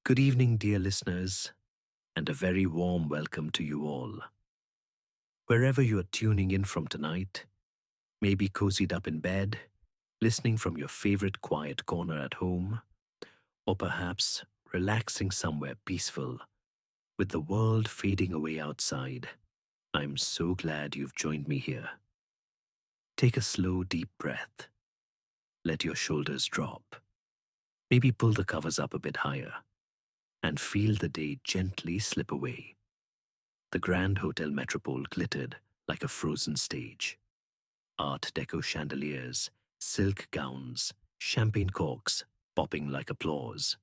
Good evening, dear listeners, and a very warm welcome to you all. Wherever you are tuning in from tonight, maybe cozied up in bed, listening from your favorite quiet corner at home, or perhaps relaxing somewhere peaceful, with the world fading away outside, I'm so glad you've joined me here. Take a slow, deep breath. Let your shoulders drop. Maybe pull the covers up a bit higher and feel the day gently slip away. The Grand Hotel Metropole glittered like a frozen stage. Art Deco chandeliers, silk gowns, champagne corks popping like applause.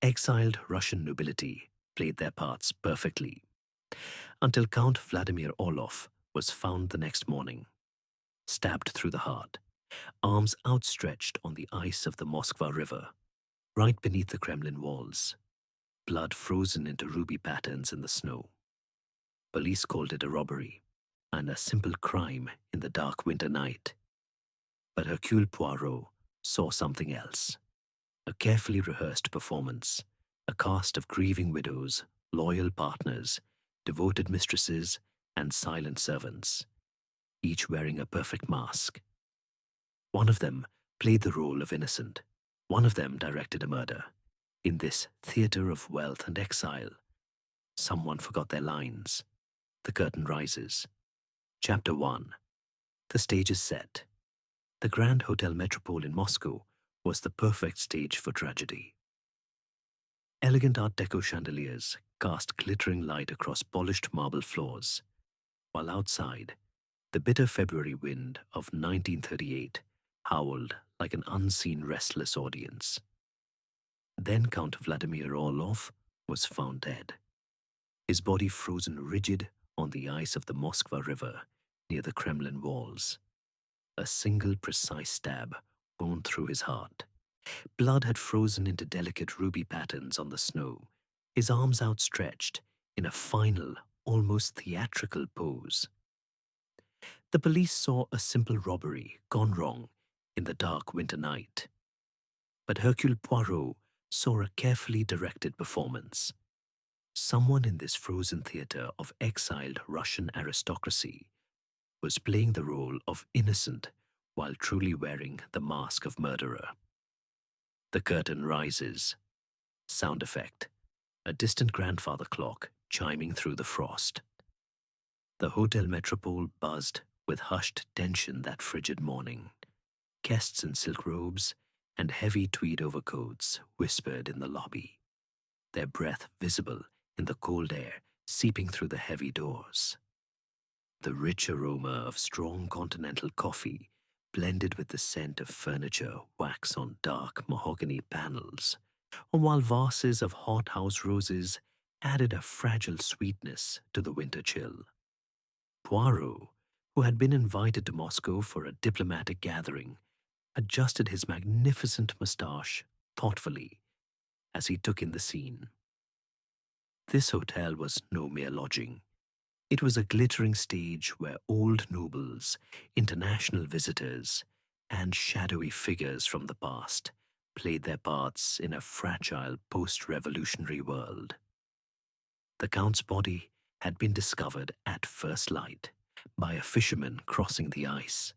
Exiled Russian nobility played their parts perfectly, until Count Vladimir Orlov was found the next morning, stabbed through the heart, arms outstretched on the ice of the Moskva River, right beneath the Kremlin walls, blood frozen into ruby patterns in the snow. Police called it a robbery and a simple crime in the dark winter night. But Hercule Poirot saw something else. A carefully rehearsed performance, a cast of grieving widows, loyal partners, devoted mistresses, and silent servants, each wearing a perfect mask. One of them played the role of innocent. One of them directed a murder. In this theater of wealth and exile, someone forgot their lines. The curtain rises. Chapter 1. The stage is set. The Grand Hotel Metropole in Moscow was the perfect stage for tragedy. Elegant Art Deco chandeliers cast glittering light across polished marble floors, while outside, the bitter February wind of 1938 howled like an unseen restless audience. Then Count Vladimir Orlov was found dead, his body frozen rigid on the ice of the Moskva River near the Kremlin walls. A single precise stab wound through his heart. Blood had frozen into delicate ruby patterns on the snow, his arms outstretched in a final, almost theatrical pose. The police saw a simple robbery gone wrong in the dark winter night. But Hercule Poirot saw a carefully directed performance. Someone in this frozen theater of exiled Russian aristocracy was playing the role of innocent while truly wearing the mask of murderer. The curtain rises. Sound effect. A distant grandfather clock chiming through the frost. The Hotel Metropole buzzed with hushed tension that frigid morning. Guests in silk robes and heavy tweed overcoats whispered in the lobby, their breath visible in the cold air seeping through the heavy doors. The rich aroma of strong continental coffee blended with the scent of furniture wax on dark mahogany panels, while vases of hothouse roses added a fragile sweetness to the winter chill. Poirot, who had been invited to Moscow for a diplomatic gathering, adjusted his magnificent moustache thoughtfully as he took in the scene. This hotel was no mere lodging. It was a glittering stage where old nobles, international visitors, and shadowy figures from the past played their parts in a fragile post-revolutionary world. The Count's body had been discovered at first light by a fisherman crossing the ice.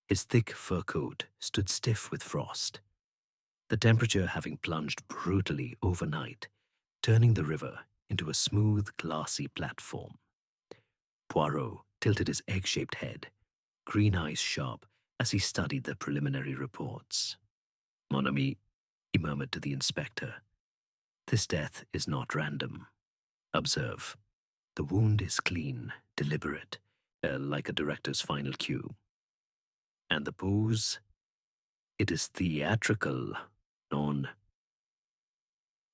His thick fur coat stood stiff with frost, the temperature having plunged brutally overnight, turning the river into a smooth, glassy platform. Poirot tilted his egg-shaped head, green eyes sharp as he studied the preliminary reports. "Mon ami," he murmured to the inspector, "this death is not random. Observe, the wound is clean, deliberate, like a director's final cue. And the pose? It is theatrical, non."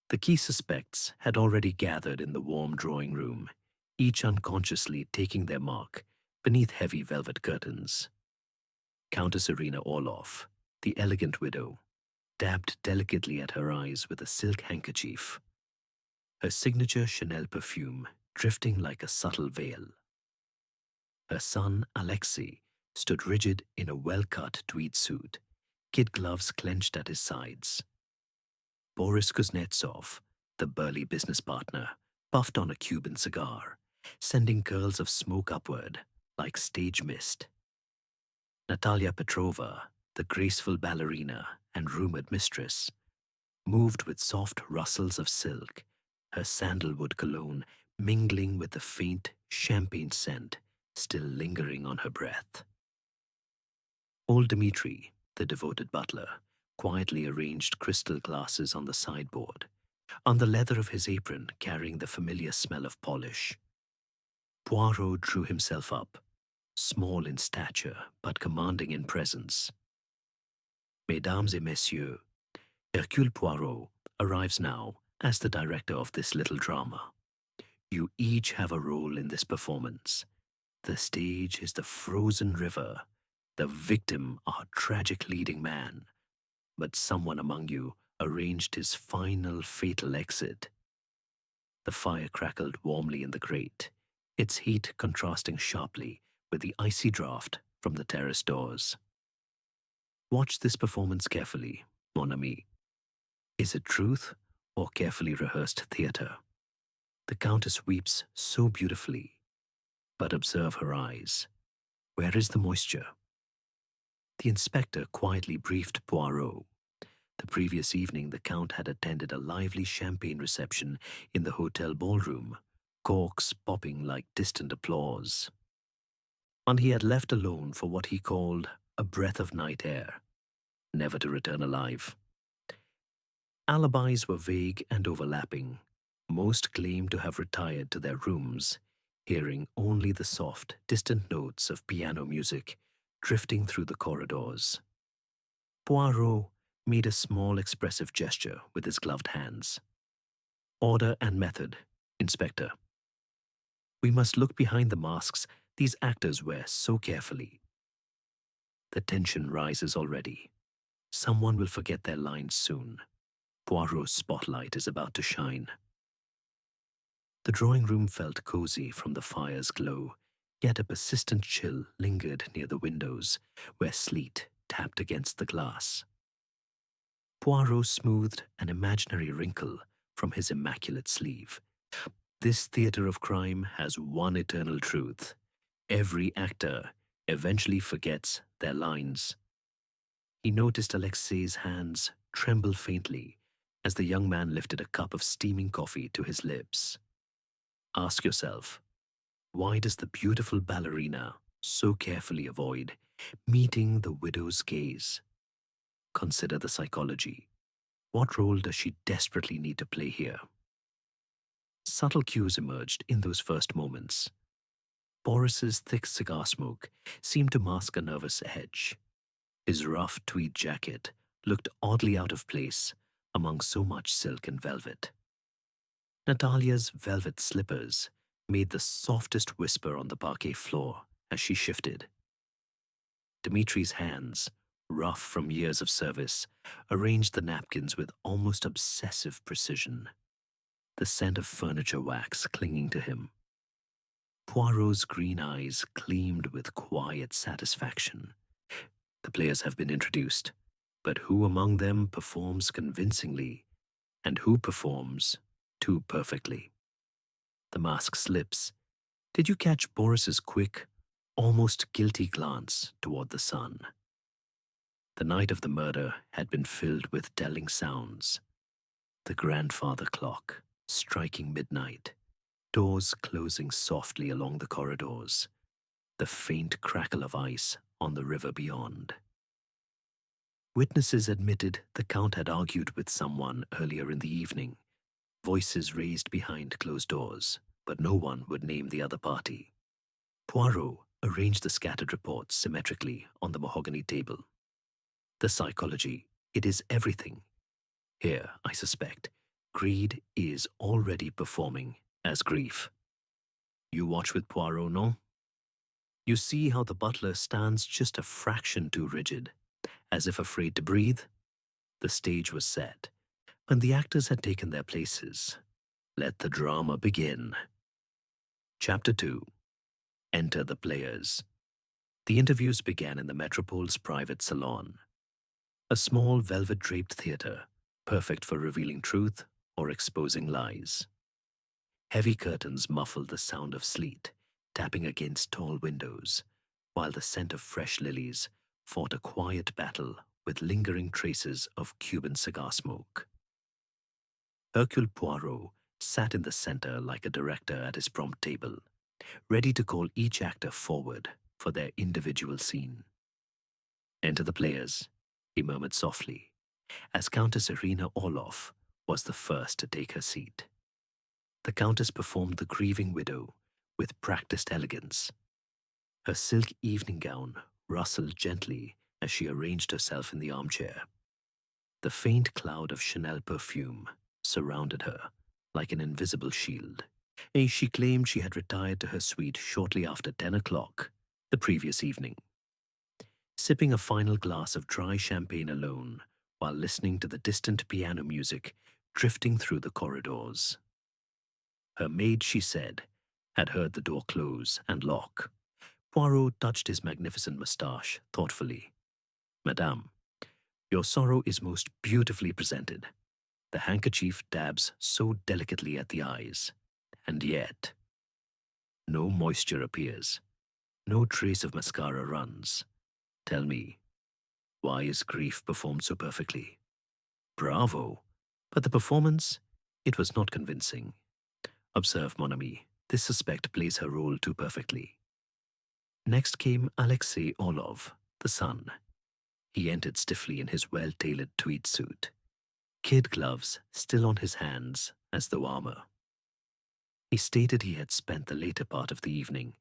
The key suspects had already gathered in the warm drawing room, each unconsciously taking their mark beneath heavy velvet curtains. Countess Irina Orlov, the elegant widow, dabbed delicately at her eyes with a silk handkerchief, her signature Chanel perfume drifting like a subtle veil. Her son, Alexei, stood rigid in a well-cut tweed suit, kid gloves clenched at his sides. Boris Kuznetsov, the burly business partner, puffed on a Cuban cigar, sending curls of smoke upward like stage mist. Natalia Petrova, the graceful ballerina and rumored mistress, moved with soft rustles of silk, her sandalwood cologne mingling with the faint champagne scent still lingering on her breath. Old Dmitri, the devoted butler, quietly arranged crystal glasses on the sideboard, on the leather of his apron carrying the familiar smell of polish. Poirot drew himself up, small in stature but commanding in presence. Mesdames et messieurs, Hercule Poirot arrives now as the director of this little drama. You each have a role in this performance. The stage is the frozen river, the victim our tragic leading man, but someone among you arranged his final fatal exit. The fire crackled warmly in the grate, its heat contrasting sharply with the icy draught from the terrace doors. Watch this performance carefully, mon ami. Is it truth or carefully rehearsed theatre? The Countess weeps so beautifully, but observe her eyes. Where is the moisture? The inspector quietly briefed Poirot. The previous evening, the Count had attended a lively champagne reception in the hotel ballroom, corks popping like distant applause. And he had left alone for what he called a breath of night air, never to return alive. Alibis were vague and overlapping. Most claimed to have retired to their rooms, hearing only the soft, distant notes of piano music drifting through the corridors. Poirot made a small expressive gesture with his gloved hands. Order and method, Inspector. We must look behind the masks these actors wear so carefully. The tension rises already. Someone will forget their lines soon. Poirot's spotlight is about to shine. The drawing room felt cozy from the fire's glow, yet a persistent chill lingered near the windows, where sleet tapped against the glass. Poirot smoothed an imaginary wrinkle from his immaculate sleeve. This theatre of crime has one eternal truth. Every actor eventually forgets their lines. He noticed Alexei's hands tremble faintly as the young man lifted a cup of steaming coffee to his lips. Ask yourself, why does the beautiful ballerina so carefully avoid meeting the widow's gaze? Consider the psychology. What role does she desperately need to play here? Subtle cues emerged in those first moments. Boris's thick cigar smoke seemed to mask a nervous edge. His rough tweed jacket looked oddly out of place among so much silk and velvet. Natalia's velvet slippers made the softest whisper on the parquet floor as she shifted. Dmitri's hands, rough from years of service, arranged the napkins with almost obsessive precision, the scent of furniture wax clinging to him. Poirot's green eyes gleamed with quiet satisfaction. The players have been introduced, but who among them performs convincingly, and who performs too perfectly? The mask slips. Did you catch Boris's quick, almost guilty glance toward the sun? The night of the murder had been filled with telling sounds. The grandfather clock striking midnight, doors closing softly along the corridors, the faint crackle of ice on the river beyond. Witnesses admitted the Count had argued with someone earlier in the evening, voices raised behind closed doors, but no one would name the other party. Poirot arranged the scattered reports symmetrically on the mahogany table. The psychology, it is everything. Here, I suspect, greed is already performing as grief. You watch with Poirot, no? You see how the butler stands just a fraction too rigid, as if afraid to breathe? The stage was set, and the actors had taken their places. Let the drama begin. Chapter 2. Enter the players. The interviews began in the Metropole's private salon. A small velvet-draped theatre, perfect for revealing truth or exposing lies. Heavy curtains muffled the sound of sleet tapping against tall windows, while the scent of fresh lilies fought a quiet battle with lingering traces of Cuban cigar smoke. Hercule Poirot sat in the center like a director at his prompt table, ready to call each actor forward for their individual scene. "Enter the players," he murmured softly, as Countess Irina Orloff was the first to take her seat. The Countess performed the grieving widow with practiced elegance. Her silk evening gown rustled gently as she arranged herself in the armchair. The faint cloud of Chanel perfume surrounded her like an invisible shield. She claimed she had retired to her suite shortly after 10 o'clock the previous evening, sipping a final glass of dry champagne alone while listening to the distant piano music drifting through the corridors. Her maid, she said, had heard the door close and lock. Poirot touched his magnificent moustache thoughtfully. "Madame, your sorrow is most beautifully presented. The handkerchief dabs so delicately at the eyes, and yet no moisture appears, no trace of mascara runs. Tell me, why is grief performed so perfectly?" "Bravo! But the performance? It was not convincing. Observe, mon ami, this suspect plays her role too perfectly." Next came Alexei Orlov, the son. He entered stiffly in his well-tailored tweed suit, kid gloves still on his hands as though armor. He stated he had spent the later part of the evening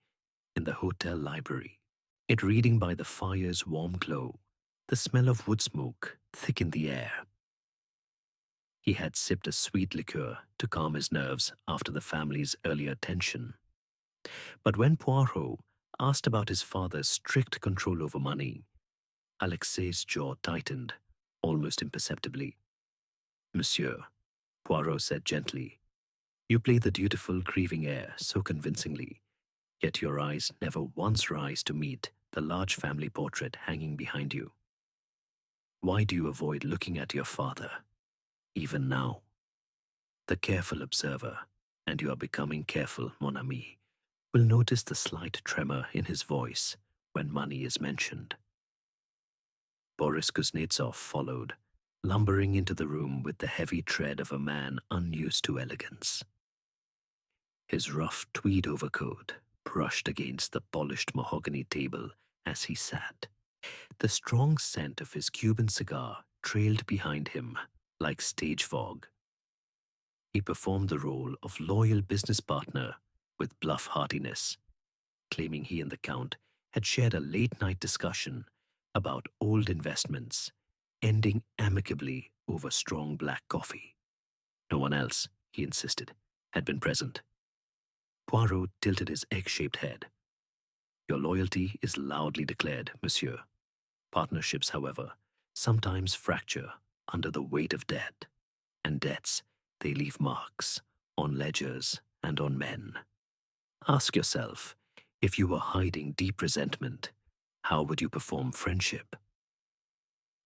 in the hotel library, it reading by the fire's warm glow, the smell of wood smoke thick in the air. He had sipped a sweet liqueur to calm his nerves after the family's earlier tension. But when Poirot asked about his father's strict control over money, Alexei's jaw tightened, almost imperceptibly. "Monsieur," Poirot said gently, "you play the dutiful, grieving air so convincingly, yet your eyes never once rise to meet the large family portrait hanging behind you. Why do you avoid looking at your father, even now? The careful observer, and you are becoming careful, mon ami, will notice the slight tremor in his voice when money is mentioned." Boris Kuznetsov followed, lumbering into the room with the heavy tread of a man unused to elegance. His rough tweed overcoat brushed against the polished mahogany table as he sat. The strong scent of his Cuban cigar trailed behind him like stage fog. He performed the role of loyal business partner with bluff heartiness, claiming he and the Count had shared a late-night discussion about old investments, ending amicably over strong black coffee. No one else, he insisted, had been present. Poirot tilted his egg-shaped head. "Your loyalty is loudly declared, monsieur. Partnerships, however, sometimes fracture under the weight of debt, and debts, they leave marks on ledgers and on men. Ask yourself, if you were hiding deep resentment, how would you perform friendship?"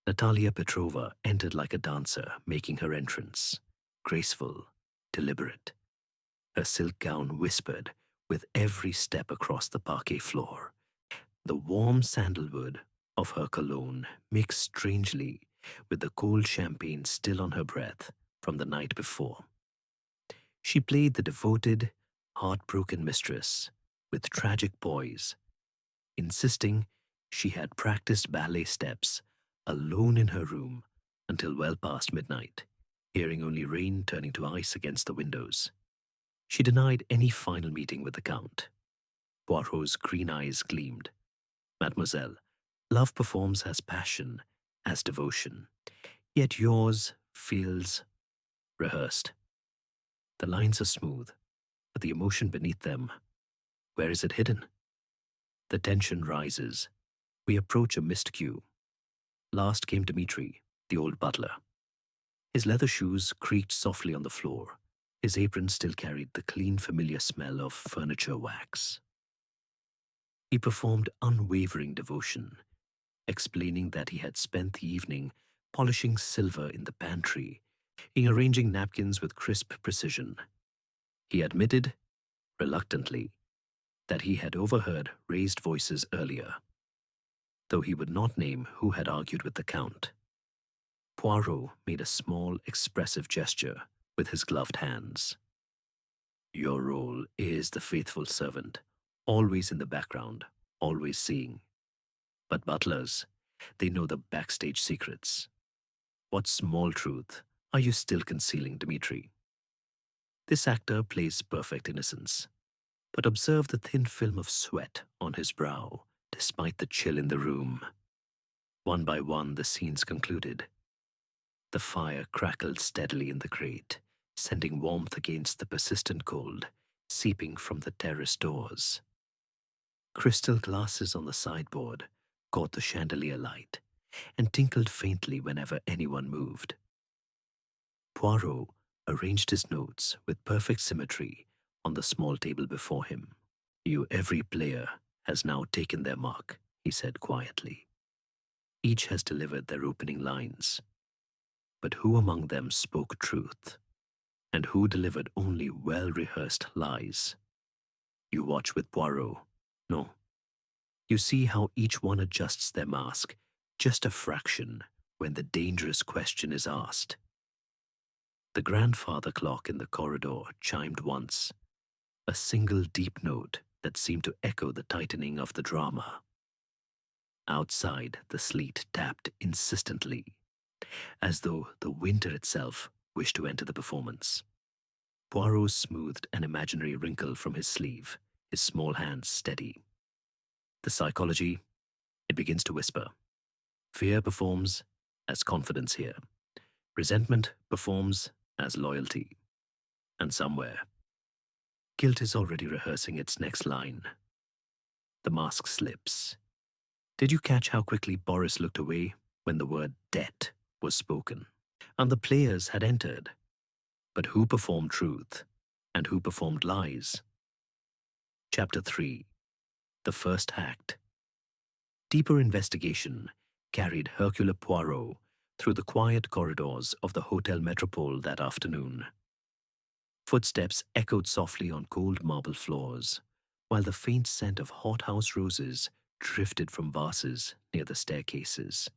Natalia Petrova entered like a dancer making her entrance, graceful, deliberate. Her silk gown whispered with every step across the parquet floor. The warm sandalwood of her cologne mixed strangely with the cold champagne still on her breath from the night before. She played the devoted, heartbroken mistress with tragic poise, insisting she had practiced ballet steps alone in her room until well past midnight, hearing only rain turning to ice against the windows. She denied any final meeting with the Count. Poirot's green eyes gleamed. "Mademoiselle, love performs as passion, as devotion, yet yours feels rehearsed. The lines are smooth, but the emotion beneath them, where is it hidden?" The tension rises. We approach a missed queue. Last came Dmitri, the old butler. His leather shoes creaked softly on the floor. His apron still carried the clean, familiar smell of furniture wax. He performed unwavering devotion, explaining that he had spent the evening polishing silver in the pantry arranging napkins with crisp precision. He admitted, reluctantly, that he had overheard raised voices earlier, though he would not name who had argued with the Count. Poirot made a small, expressive gesture with his gloved hands. Your role is the faithful servant, always in the background, always seeing. But butlers, they know the backstage secrets. What small truth are you still concealing, Dmitri? This actor plays perfect innocence, but observe the thin film of sweat on his brow, despite the chill in the room. One by one, the scenes concluded. The fire crackled steadily in the grate, sending warmth against the persistent cold, seeping from the terrace doors. Crystal glasses on the sideboard caught the chandelier light and tinkled faintly whenever anyone moved. Poirot arranged his notes with perfect symmetry on the small table before him. Every player has now taken their mark, he said quietly. Each has delivered their opening lines. But who among them spoke truth, and who delivered only well-rehearsed lies? You watch with Poirot. No. You see how each one adjusts their mask, just a fraction, when the dangerous question is asked. The grandfather clock in the corridor chimed once, a single deep note that seemed to echo the tightening of the drama. Outside, the sleet tapped insistently, as though the winter itself wished to enter the performance. Poirot smoothed an imaginary wrinkle from his sleeve, his small hands steady. The psychology, it begins to whisper. Fear performs as confidence here. Resentment performs as loyalty. And somewhere, guilt is already rehearsing its next line. The mask slips. Did you catch how quickly Boris looked away when the word debt was spoken? And the players had entered. But who performed truth and who performed lies? Chapter 3. The First Act. Deeper investigation carried Hercule Poirot through the quiet corridors of the Hotel Metropole that afternoon. Footsteps echoed softly on cold marble floors, while the faint scent of hothouse roses drifted from vases near the staircases.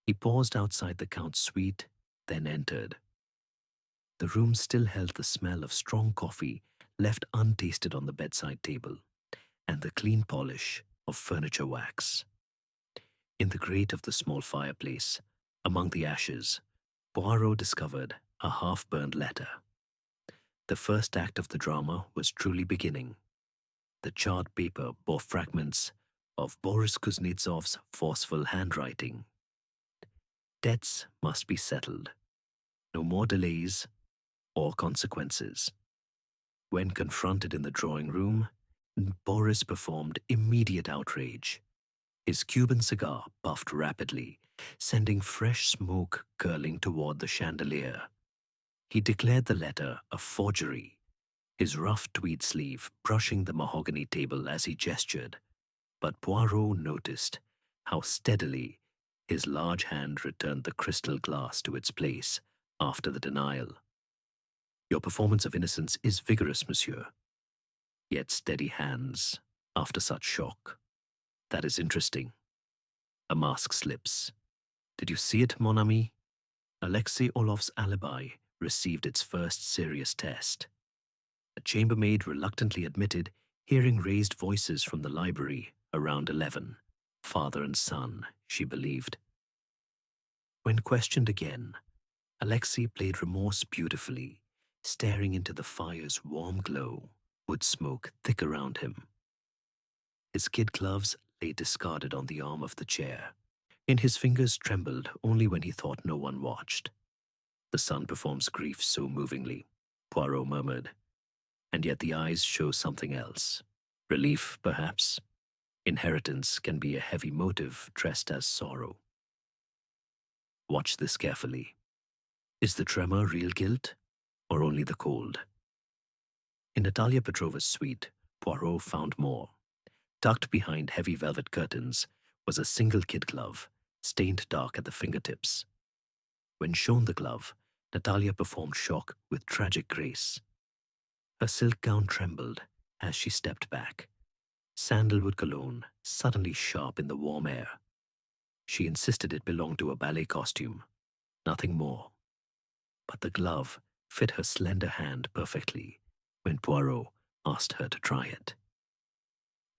He paused outside the Count's suite, then entered. The room still held the smell of strong coffee left untasted on the bedside table, and the clean polish of furniture wax. In the grate of the small fireplace, among the ashes, Poirot discovered a half-burned letter. The first act of the drama was truly beginning. The charred paper bore fragments of Boris Kuznetsov's forceful handwriting. Debts must be settled. No more delays or consequences. When confronted in the drawing room, Boris performed immediate outrage. His Cuban cigar puffed rapidly, sending fresh smoke curling toward the chandelier. He declared the letter a forgery, his rough tweed sleeve brushing the mahogany table as he gestured. But Poirot noticed how steadily his large hand returned the crystal glass to its place after the denial. Your performance of innocence is vigorous, monsieur. Yet steady hands after such shock. That is interesting. A mask slips. Did you see it, mon ami? Alexei Orlov's alibi received its first serious test. A chambermaid reluctantly admitted hearing raised voices from the library around 11. Father and son, she believed. When questioned again, Alexei played remorse beautifully, staring into the fire's warm glow, wood smoke thick around him. His kid gloves lay discarded on the arm of the chair, and his fingers trembled only when he thought no one watched. The son performs grief so movingly, Poirot murmured, and yet the eyes show something else. Relief, perhaps. Inheritance can be a heavy motive dressed as sorrow. Watch this carefully. Is the tremor real guilt, or only the cold? In Natalia Petrova's suite, Poirot found more. Tucked behind heavy velvet curtains was a single kid glove, stained dark at the fingertips. When shown the glove, Natalia performed shock with tragic grace. Her silk gown trembled as she stepped back, sandalwood cologne suddenly sharp in the warm air. She insisted it belonged to a ballet costume, nothing more. But the glove fit her slender hand perfectly when Poirot asked her to try it.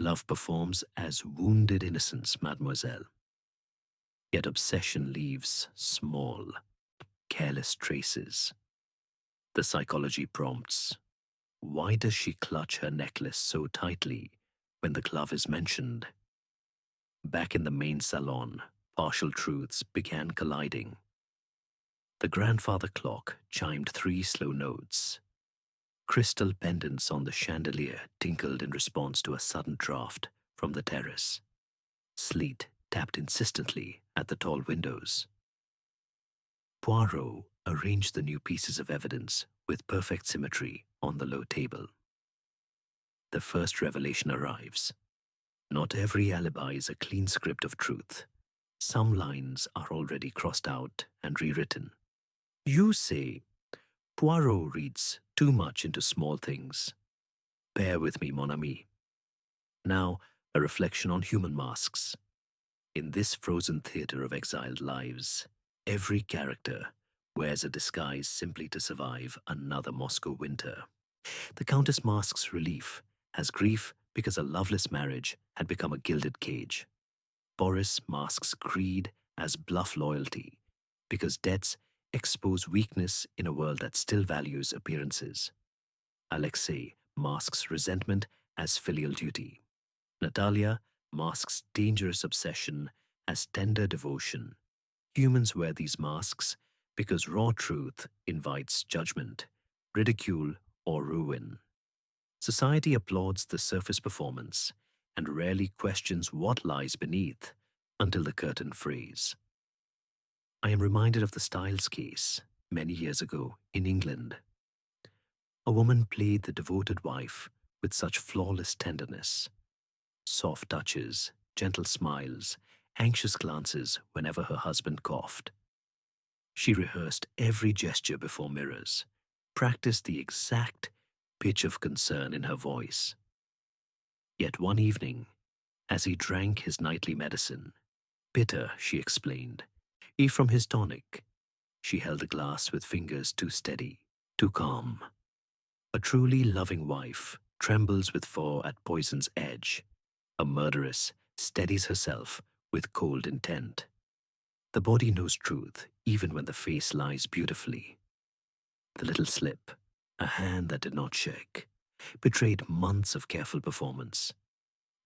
Love performs as wounded innocence, mademoiselle. Yet obsession leaves small, careless traces. The psychology prompts. Why does she clutch her necklace so tightly when the glove is mentioned? Back in the main salon, partial truths began colliding. The grandfather clock chimed 3 slow notes. Crystal pendants on the chandelier tinkled in response to a sudden draft from the terrace. Sleet tapped insistently at the tall windows. Poirot arranged the new pieces of evidence with perfect symmetry on the low table. The first revelation arrives. Not every alibi is a clean script of truth. Some lines are already crossed out and rewritten. You say, Poirot reads too much into small things. Bear with me, mon ami. Now, a reflection on human masks. In this frozen theater of exiled lives, every character wears a disguise simply to survive another Moscow winter. The Countess masks relief as grief because a loveless marriage had become a gilded cage. Boris masks greed as bluff loyalty because debts expose weakness in a world that still values appearances. Alexei masks resentment as filial duty. Natalia masks dangerous obsession as tender devotion. Humans wear these masks because raw truth invites judgment, ridicule, or ruin. Society applauds the surface performance and rarely questions what lies beneath until the curtain frays. I am reminded of the Styles case many years ago in England. A woman played the devoted wife with such flawless tenderness. Soft touches, gentle smiles, anxious glances whenever her husband coughed. She rehearsed every gesture before mirrors, practiced the exact pitch of concern in her voice. Yet one evening, as he drank his nightly medicine, bitter, she explained, from his tonic, she held the glass with fingers too steady, too calm. A truly loving wife trembles with foe at poison's edge. A murderess steadies herself with cold intent. The body knows truth even when the face lies beautifully. The little slip, a hand that did not shake, betrayed months of careful performance.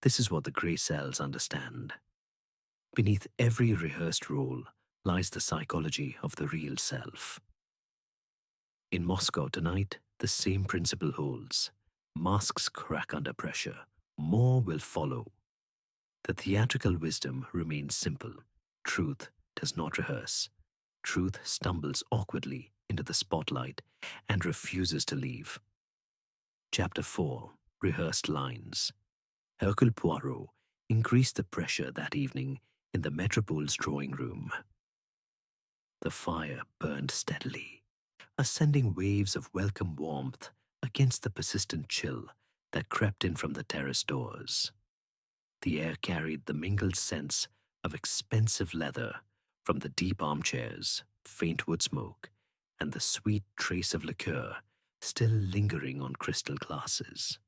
This is what the grey cells understand. Beneath every rehearsed role lies the psychology of the real self. In Moscow tonight, the same principle holds. Masks crack under pressure. More will follow. The theatrical wisdom remains simple. Truth does not rehearse. Truth stumbles awkwardly into the spotlight and refuses to leave. Chapter 4. Rehearsed Lines. Hercule Poirot increased the pressure that evening in the Metropole's drawing room. The fire burned steadily, ascending waves of welcome warmth against the persistent chill that crept in from the terrace doors. The air carried the mingled scents of expensive leather from the deep armchairs, faint wood smoke, and the sweet trace of liqueur still lingering on crystal glasses.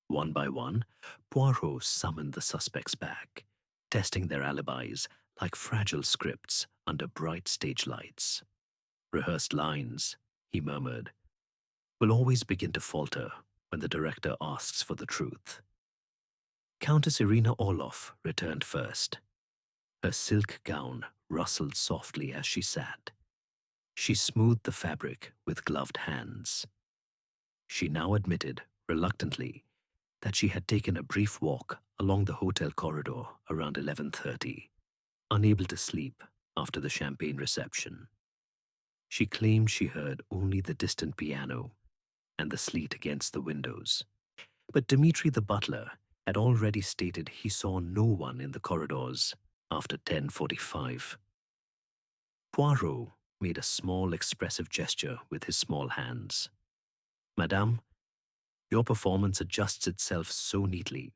One by one, Poirot summoned the suspects back, testing their alibis like fragile scripts under bright stage lights. Rehearsed lines, he murmured, will always begin to falter when the director asks for the truth. Countess Irina Orloff returned first. Her silk gown rustled softly as she sat. She smoothed the fabric with gloved hands. She now admitted, reluctantly, that she had taken a brief walk along the hotel corridor around 11:30, unable to sleep after the champagne reception. She claimed she heard only the distant piano and the sleet against the windows. But Dmitri the butler had already stated he saw no one in the corridors after 10:45. Poirot made a small expressive gesture with his small hands. Madame, your performance adjusts itself so neatly.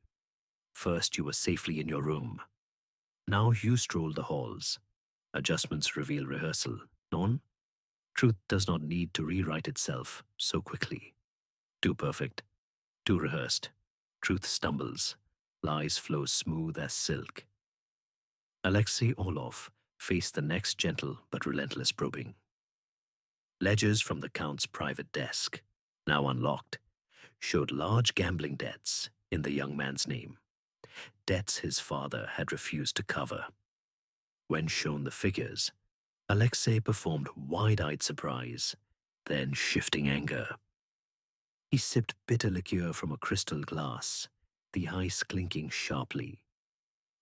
First, you were safely in your room. Now you stroll the halls. Adjustments reveal rehearsal. Non? Truth does not need to rewrite itself so quickly. Too perfect, too rehearsed. Truth stumbles. Lies flow smooth as silk. Alexei Orlov faced the next gentle but relentless probing. Ledgers from the Count's private desk, now unlocked, showed large gambling debts in the young man's name. Debts his father had refused to cover. When shown the figures, Alexei performed wide-eyed surprise, then shifting anger. He sipped bitter liqueur from a crystal glass, the ice clinking sharply.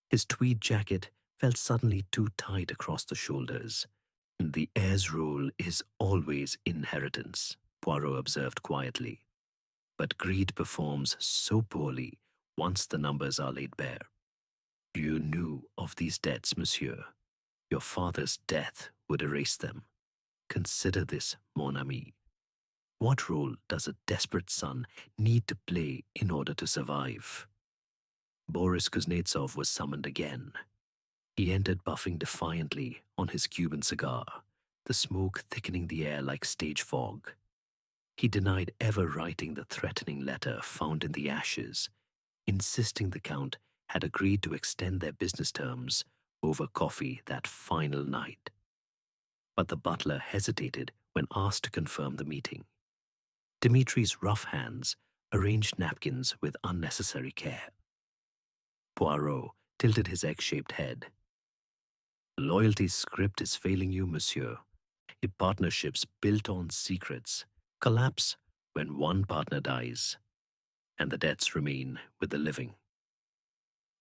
His tweed jacket felt suddenly too tight across the shoulders. The heir's role is always inheritance, Poirot observed quietly. But greed performs so poorly once the numbers are laid bare. You knew of these debts, monsieur. Your father's death would erase them. Consider this, mon ami. What role does a desperate son need to play in order to survive? Boris Kuznetsov was summoned again. He entered puffing defiantly on his Cuban cigar, the smoke thickening the air like stage fog. He denied ever writing the threatening letter found in the ashes, insisting the Count had agreed to extend their business terms over coffee that final night. But the butler hesitated when asked to confirm the meeting. Dmitri's rough hands arranged napkins with unnecessary care. Poirot tilted his egg-shaped head. Loyalty's script is failing you, monsieur. If partnerships built on secrets collapse when one partner dies, and the debts remain with the living.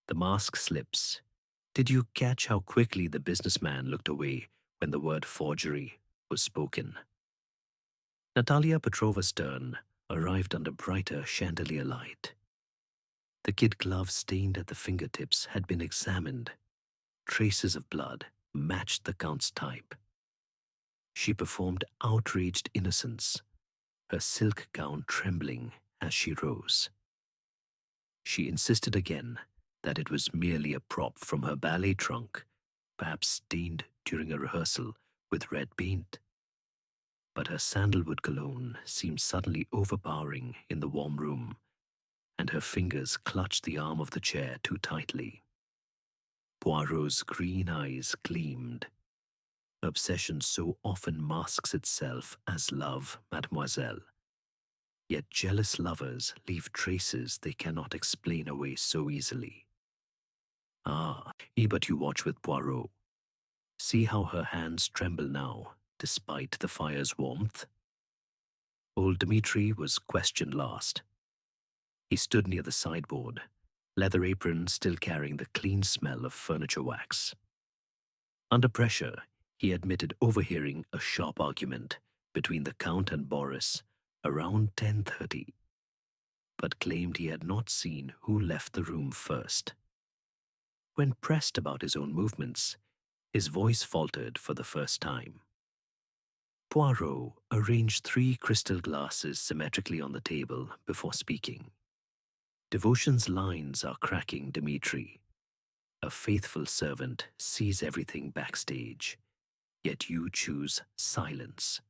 The mask slips. Did you catch how quickly the businessman looked away when the word forgery was spoken? Natalia Petrovna Stern arrived under brighter chandelier light. The kid glove stained at the fingertips had been examined. Traces of blood matched the Count's type. She performed outraged innocence, her silk gown trembling as she rose. She insisted again that it was merely a prop from her ballet trunk, perhaps stained during a rehearsal with red paint. But her sandalwood cologne seemed suddenly overpowering in the warm room, and her fingers clutched the arm of the chair too tightly. Poirot's green eyes gleamed. Obsession so often masks itself as love, mademoiselle. Yet jealous lovers leave traces they cannot explain away so easily. Ah, but you watch with Poirot. See how her hands tremble now, despite the fire's warmth? Old Dmitri was questioned last. He stood near the sideboard, leather apron still carrying the clean smell of furniture wax. Under pressure, he admitted overhearing a sharp argument between the Count and Boris around 10:30, but claimed he had not seen who left the room first. When pressed about his own movements, his voice faltered for the first time. Poirot arranged 3 crystal glasses symmetrically on the table before speaking. Devotion's lines are cracking, Dmitri. A faithful servant sees everything backstage, yet you choose silence.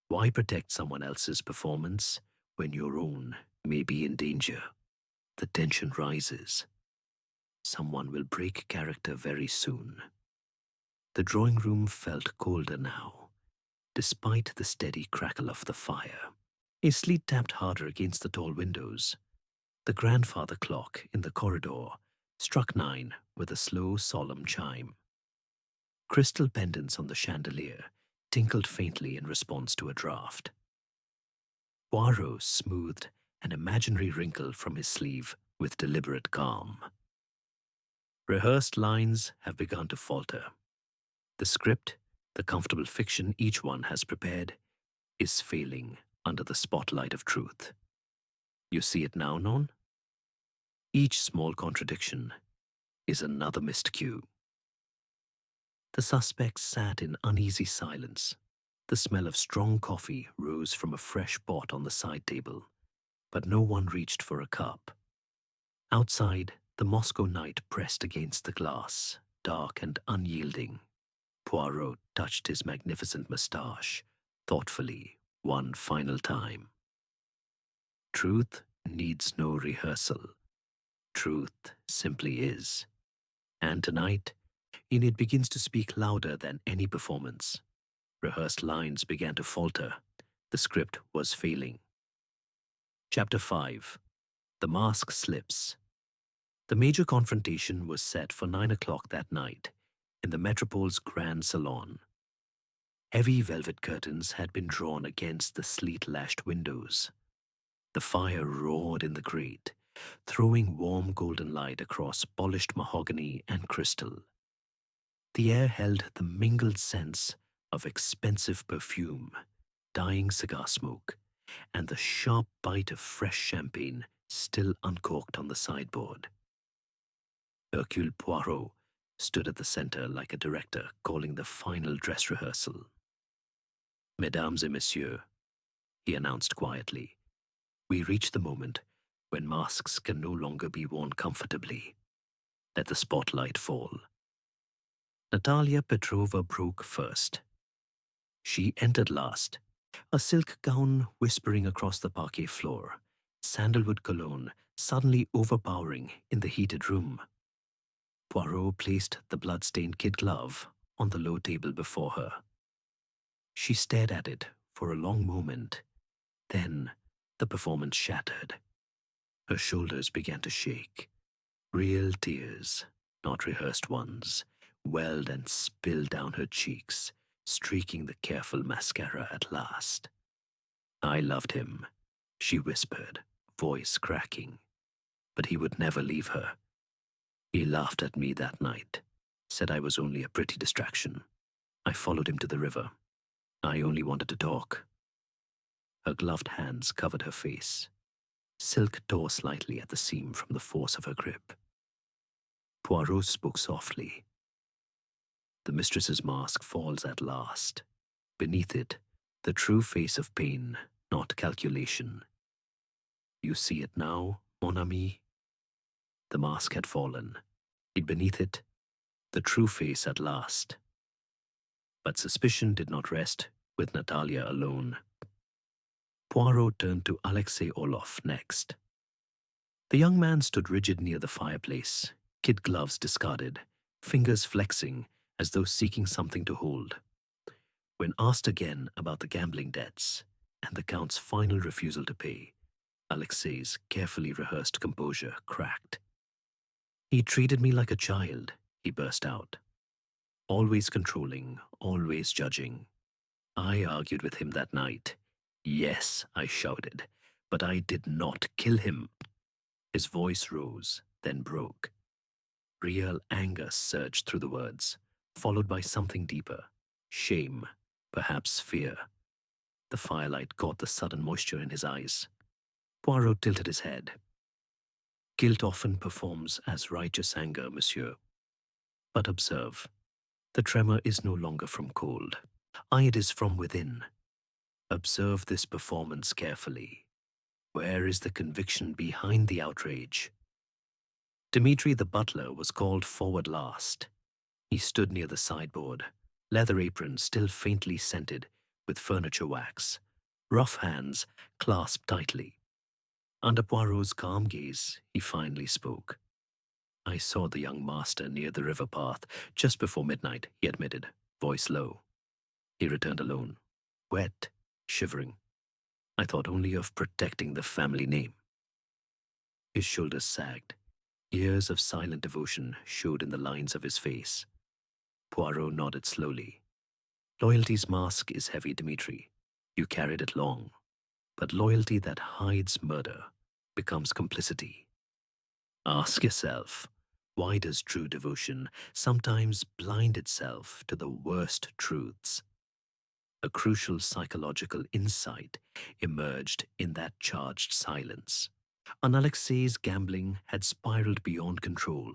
Why protect someone else's performance when your own may be in danger? The tension rises. Someone will break character very soon. The drawing room felt colder now, despite the steady crackle of the fire. A sleet tapped harder against the tall windows. The grandfather clock in the corridor struck 9 with a slow, solemn chime. Crystal pendants on the chandelier tinkled faintly in response to a draft. Poirot smoothed an imaginary wrinkle from his sleeve with deliberate calm. Rehearsed lines have begun to falter. The script, the comfortable fiction each one has prepared, is failing under the spotlight of truth. You see it now, Non? Each small contradiction is another missed cue. The suspects sat in uneasy silence, The smell of strong coffee rose from a fresh pot on the side table, but no one reached for a cup. Outside, the Moscow night pressed against the glass, dark and unyielding. Poirot touched his magnificent moustache, thoughtfully, one final time. Truth needs no rehearsal. Truth simply is. And tonight, it begins to speak louder than any performance. Rehearsed lines began to falter. The script was failing. Chapter 5. The Mask Slips. The major confrontation was set for 9 o'clock that night in the Metropole's Grand Salon. Heavy velvet curtains had been drawn against the sleet-lashed windows. The fire roared in the grate, throwing warm golden light across polished mahogany and crystal. The air held the mingled scents of expensive perfume, dying cigar smoke, and the sharp bite of fresh champagne still uncorked on the sideboard. Hercule Poirot stood at the center like a director calling the final dress rehearsal. Mesdames et messieurs, he announced quietly, we reach the moment when masks can no longer be worn comfortably. Let the spotlight fall. Natalia Petrova broke first. She entered last, a silk gown whispering across the parquet floor, sandalwood cologne suddenly overpowering in the heated room. Poirot placed the blood-stained kid glove on the low table before her. She stared at it for a long moment. Then the performance shattered. Her shoulders began to shake. Real tears, not rehearsed ones, welled and spilled down her cheeks, streaking the careful mascara at last. I loved him, she whispered, voice cracking. But he would never leave her. He laughed at me that night, said I was only a pretty distraction. I followed him to the river. I only wanted to talk. Her gloved hands covered her face. Silk tore slightly at the seam from the force of her grip. Poirot spoke softly. The mistress's mask falls at last. Beneath it, the true face of pain, not calculation. You see it now, mon ami? The mask had fallen. Beneath it, the true face at last. But suspicion did not rest with Natalia alone. Poirot turned to Alexei Orlov next. The young man stood rigid near the fireplace, kid gloves discarded, fingers flexing as though seeking something to hold. When asked again about the gambling debts and the Count's final refusal to pay, Alexei's carefully rehearsed composure cracked. He treated me like a child, he burst out. Always controlling, always judging. I argued with him that night. Yes, I shouted, but I did not kill him. His voice rose, then broke. Real anger surged through the words, followed by something deeper. Shame, perhaps fear. The firelight caught the sudden moisture in his eyes. Poirot tilted his head. Guilt often performs as righteous anger, monsieur. But observe, the tremor is no longer from cold. It is from within. Observe this performance carefully. Where is the conviction behind the outrage? Dmitri the butler was called forward last. He stood near the sideboard, leather apron still faintly scented with furniture wax, rough hands clasped tightly. Under Poirot's calm gaze, he finally spoke. I saw the young master near the river path just before midnight, he admitted, voice low. He returned alone, wet, shivering. I thought only of protecting the family name. His shoulders sagged. Years of silent devotion showed in the lines of his face. Poirot nodded slowly. Loyalty's mask is heavy, Dmitri. You carried it long. But loyalty that hides murder becomes complicity. Ask yourself, why does true devotion sometimes blind itself to the worst truths? A crucial psychological insight emerged in that charged silence. Alexei's gambling had spiraled beyond control.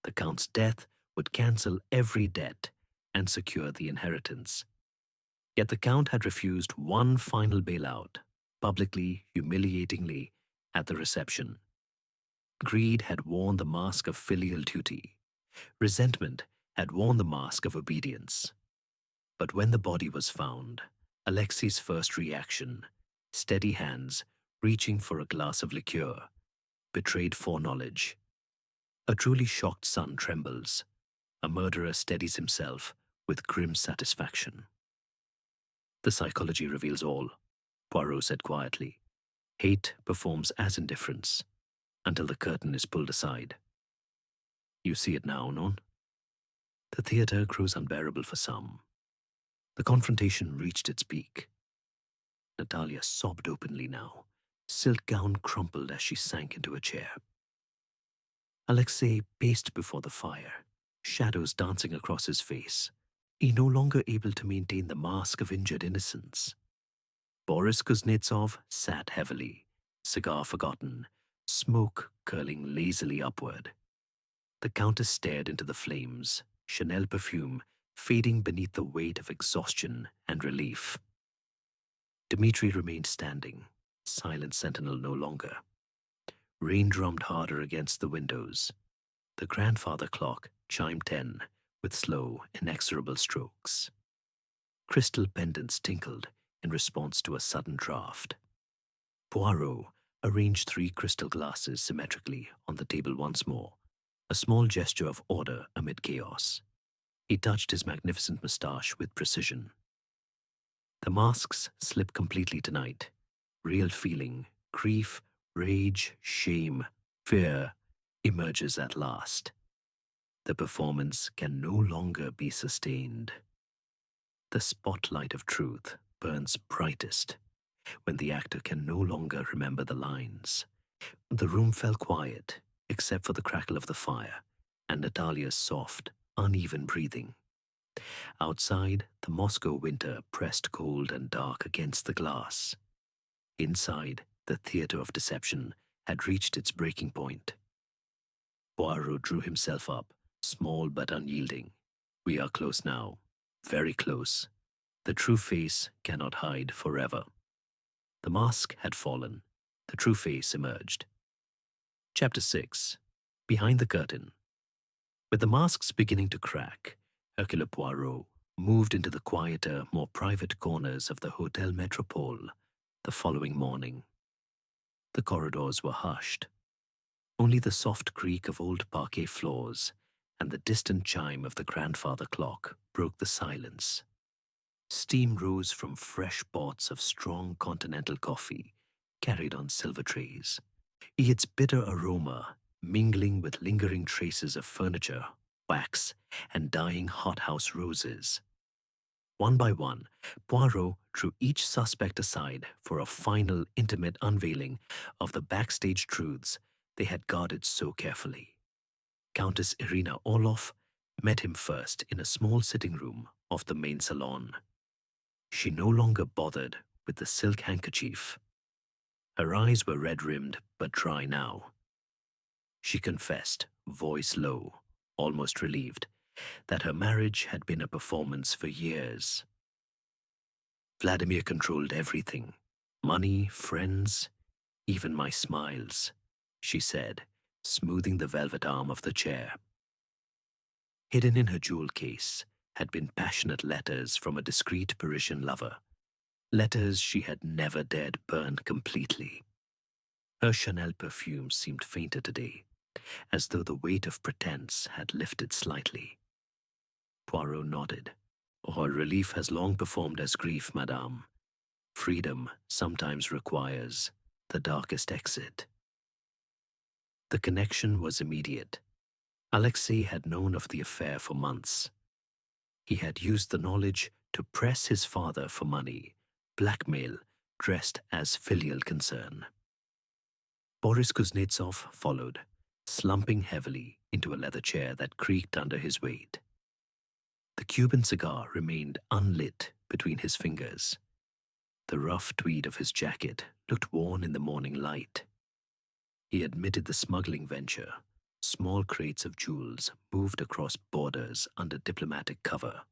The Count's death would cancel every debt and secure the inheritance. Yet the Count had refused one final bailout, publicly, humiliatingly, at the reception. Greed had worn the mask of filial duty. Resentment had worn the mask of obedience. But when the body was found, Alexei's first reaction, steady hands reaching for a glass of liqueur, betrayed foreknowledge. A truly shocked son trembles. A murderer steadies himself with grim satisfaction. The psychology reveals all, Poirot said quietly. Hate performs as indifference until the curtain is pulled aside. You see it now, non? The theatre grows unbearable for some. The confrontation reached its peak. Natalia sobbed openly now, silk gown crumpled as she sank into a chair. Alexei paced before the fire, shadows dancing across his face. He no longer able to maintain the mask of injured innocence. Boris Kuznetsov sat heavily, cigar forgotten, smoke curling lazily upward. The Countess stared into the flames, Chanel perfume fading beneath the weight of exhaustion and relief. Dmitri remained standing, silent sentinel no longer. Rain drummed harder against the windows. The grandfather clock chimed 10 with slow, inexorable strokes. Crystal pendants tinkled in response to a sudden draft. Poirot arranged 3 crystal glasses symmetrically on the table once more, a small gesture of order amid chaos. He touched his magnificent moustache with precision. The masks slip completely tonight. Real feeling, grief, rage, shame, fear emerges at last. The performance can no longer be sustained. The spotlight of truth burns brightest when the actor can no longer remember the lines. The room fell quiet, except for the crackle of the fire and Natalia's soft, uneven breathing. Outside, the Moscow winter pressed cold and dark against the glass. Inside, the theatre of deception had reached its breaking point. Poirot drew himself up, small but unyielding. We are close now, very close. The true face cannot hide forever. The mask had fallen. The true face emerged. Chapter 6. Behind the Curtain. With the masks beginning to crack, Hercule Poirot moved into the quieter, more private corners of the Hotel Metropole the following morning. The corridors were hushed. Only the soft creak of old parquet floors and the distant chime of the grandfather clock broke the silence. Steam rose from fresh pots of strong continental coffee carried on silver trays. Its bitter aroma mingling with lingering traces of furniture, wax, and dying hothouse roses. One by one, Poirot drew each suspect aside for a final, intimate unveiling of the backstage truths they had guarded so carefully. Countess Irina Orlov met him first in a small sitting room of the main salon. She no longer bothered with the silk handkerchief. Her eyes were red-rimmed but dry now. She confessed, voice low, almost relieved, that her marriage had been a performance for years. Vladimir controlled everything, money, friends, even my smiles, she said, smoothing the velvet arm of the chair. Hidden in her jewel case had been passionate letters from a discreet Parisian lover, letters she had never dared burn completely. Her Chanel perfume seemed fainter today, as though the weight of pretense had lifted slightly. Poirot nodded. Or relief has long performed as grief, madame. Freedom sometimes requires the darkest exit. The connection was immediate. Alexei had known of the affair for months. He had used the knowledge to press his father for money, blackmail dressed as filial concern. Boris Kuznetsov followed, slumping heavily into a leather chair that creaked under his weight. The Cuban cigar remained unlit between his fingers. The rough tweed of his jacket looked worn in the morning light. He admitted the smuggling venture. Small crates of jewels moved across borders under diplomatic cover.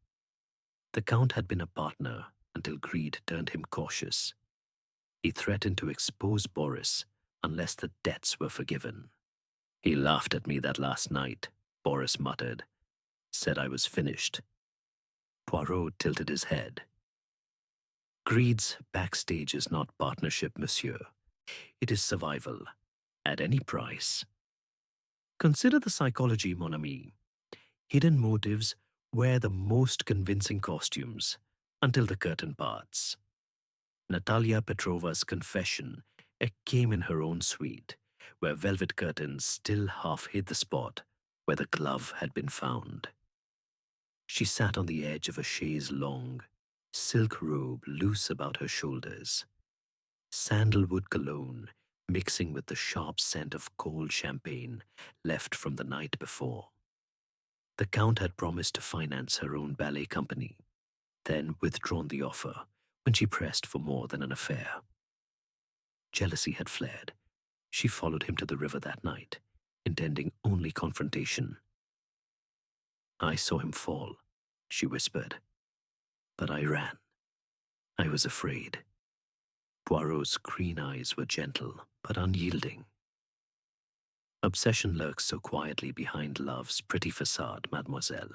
The Count had been a partner, until greed turned him cautious. He threatened to expose Boris unless the debts were forgiven. He laughed at me that last night, Boris muttered, said I was finished. Poirot tilted his head. Greed's backstage is not partnership, monsieur. It is survival, at any price. Consider the psychology, mon ami. Hidden motives wear the most convincing costumes until the curtain parts. Natalia Petrova's confession came in her own suite, where velvet curtains still half hid the spot where the glove had been found. She sat on the edge of a chaise longue, silk robe loose about her shoulders, sandalwood cologne mixing with the sharp scent of cold champagne left from the night before. The Count had promised to finance her own ballet company, then withdrawn the offer when she pressed for more than an affair. Jealousy had fled. She followed him to the river that night, intending only confrontation. I saw him fall, she whispered. But I ran. I was afraid. Poirot's green eyes were gentle but unyielding. Obsession lurks so quietly behind love's pretty facade, mademoiselle,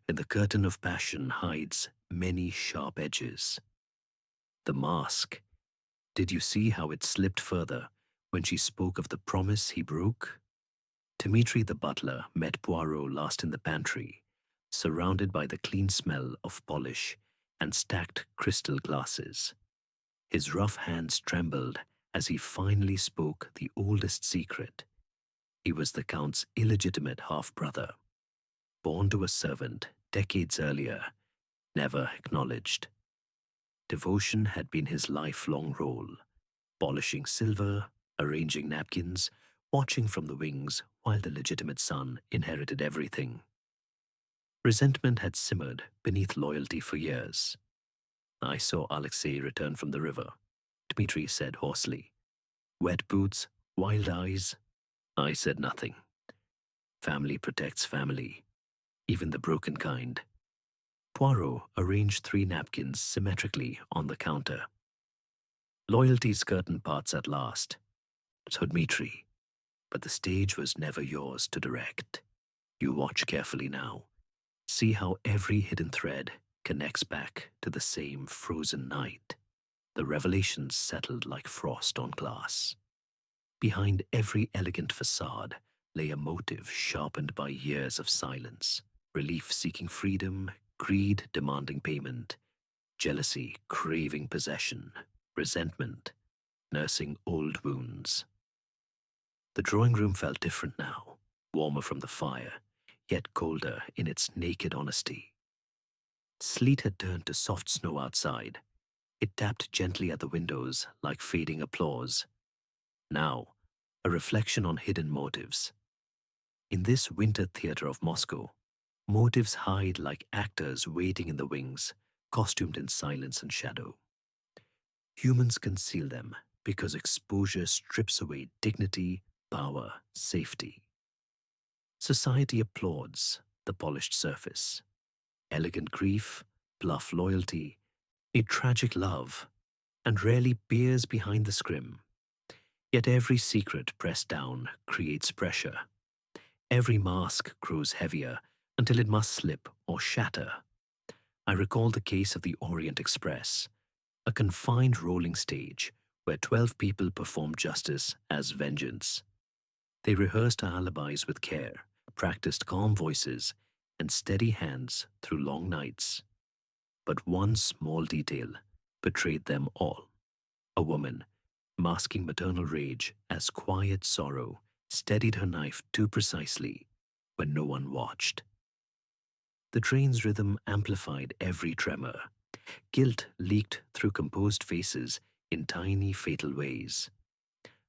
and the curtain of passion hides many sharp edges. The mask. Did you see how it slipped further when she spoke of the promise he broke? Dimitri the butler met Poirot last in the pantry, surrounded by the clean smell of polish and stacked crystal glasses. His rough hands trembled as he finally spoke the oldest secret. He was the Count's illegitimate half-brother, born to a servant decades earlier, never acknowledged. Devotion had been his lifelong role, polishing silver, arranging napkins, watching from the wings while the legitimate son inherited everything. Resentment had simmered beneath loyalty for years. I saw Alexei return from the river, Dmitri said hoarsely. Wet boots, wild eyes. I said nothing. Family protects family, even the broken kind. Poirot arranged 3 napkins symmetrically on the counter. Loyalty's curtain parts at last. So Dmitri, but the stage was never yours to direct. You watch carefully now. See how every hidden thread connects back to the same frozen night. The revelations settled like frost on glass. Behind every elegant facade lay a motive sharpened by years of silence, relief seeking freedom, greed demanding payment, jealousy craving possession, resentment nursing old wounds. The drawing room felt different now, warmer from the fire, yet colder in its naked honesty. Sleet had turned to soft snow outside. It tapped gently at the windows like fading applause. Now, a reflection on hidden motives. In this winter theater of Moscow, motives hide like actors waiting in the wings, costumed in silence and shadow. Humans conceal them because exposure strips away dignity, power, safety. Society applauds the polished surface. Elegant grief, bluff loyalty, a tragic love, and rarely peers behind the scrim. Yet every secret pressed down creates pressure. Every mask grows heavier until it must slip or shatter. I recall the case of the Orient Express, a confined rolling stage where 12 people performed justice as vengeance. They rehearsed alibis with care, practiced calm voices, and steady hands through long nights. But one small detail betrayed them all. A woman, masking maternal rage as quiet sorrow, steadied her knife too precisely when no one watched. The train's rhythm amplified every tremor. Guilt leaked through composed faces in tiny, fatal ways.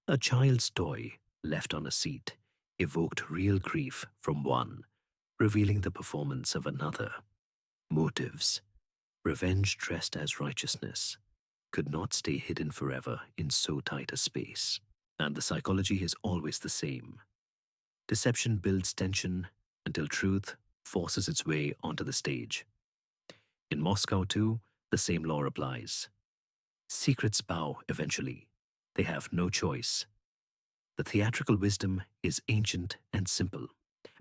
A child's toy, left on a seat, evoked real grief from one, revealing the performance of another. Motives, revenge dressed as righteousness, could not stay hidden forever in so tight a space. And the psychology is always the same. Deception builds tension until truth forces its way onto the stage. In Moscow, too, The same law applies. Secrets bow eventually. They have no choice. The theatrical wisdom is ancient and simple.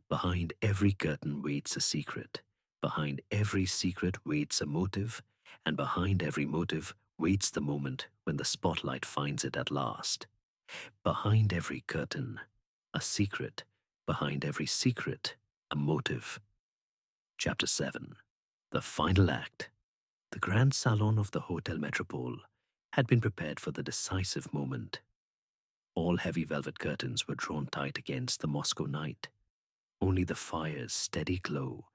Behind every curtain waits a secret. Behind every secret waits a motive. And behind every motive waits the moment when the spotlight finds it at last. Behind every curtain, a secret. Behind every secret, a motive. Chapter 7. The Final Act. The grand salon of the Hotel Metropole had been prepared for the decisive moment. All heavy velvet curtains were drawn tight against the Moscow night. Only the fire's steady glow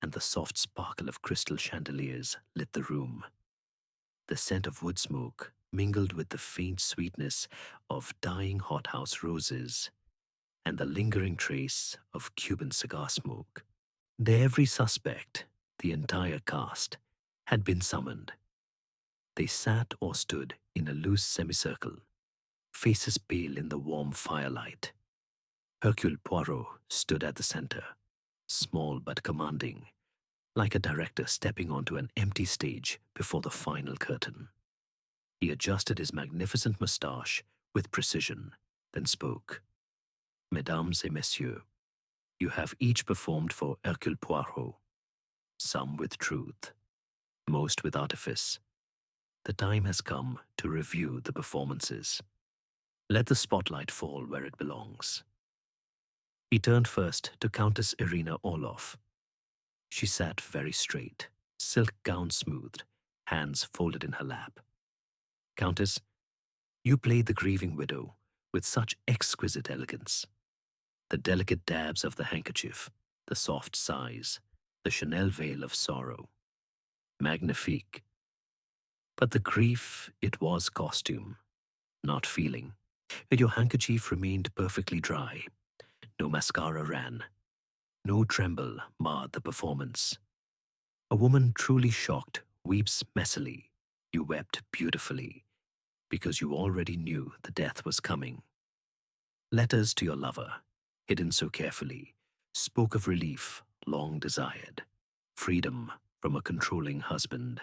and the soft sparkle of crystal chandeliers lit the room. The scent of wood smoke mingled with the faint sweetness of dying hothouse roses and the lingering trace of Cuban cigar smoke. Every suspect, the entire cast, had been summoned. They sat or stood in a loose semicircle, faces pale in the warm firelight. Hercule Poirot stood at the center, small but commanding, like a director stepping onto an empty stage before the final curtain. He adjusted his magnificent moustache with precision, then spoke. Mesdames et messieurs, you have each performed for Hercule Poirot, some with truth, most with artifice. The time has come to review the performances. Let the spotlight fall where it belongs. He turned first to Countess Irina Orloff. She sat very straight, silk gown smoothed, hands folded in her lap. Countess, you played the grieving widow with such exquisite elegance. The delicate dabs of the handkerchief, the soft sighs, the Chanel veil of sorrow. Magnifique. But the grief, it was costume, not feeling. And your handkerchief remained perfectly dry. No mascara ran. No tremble marred the performance. A woman truly shocked weeps messily. You wept beautifully, because you already knew the death was coming. Letters to your lover, hidden so carefully, spoke of relief long desired, freedom from a controlling husband.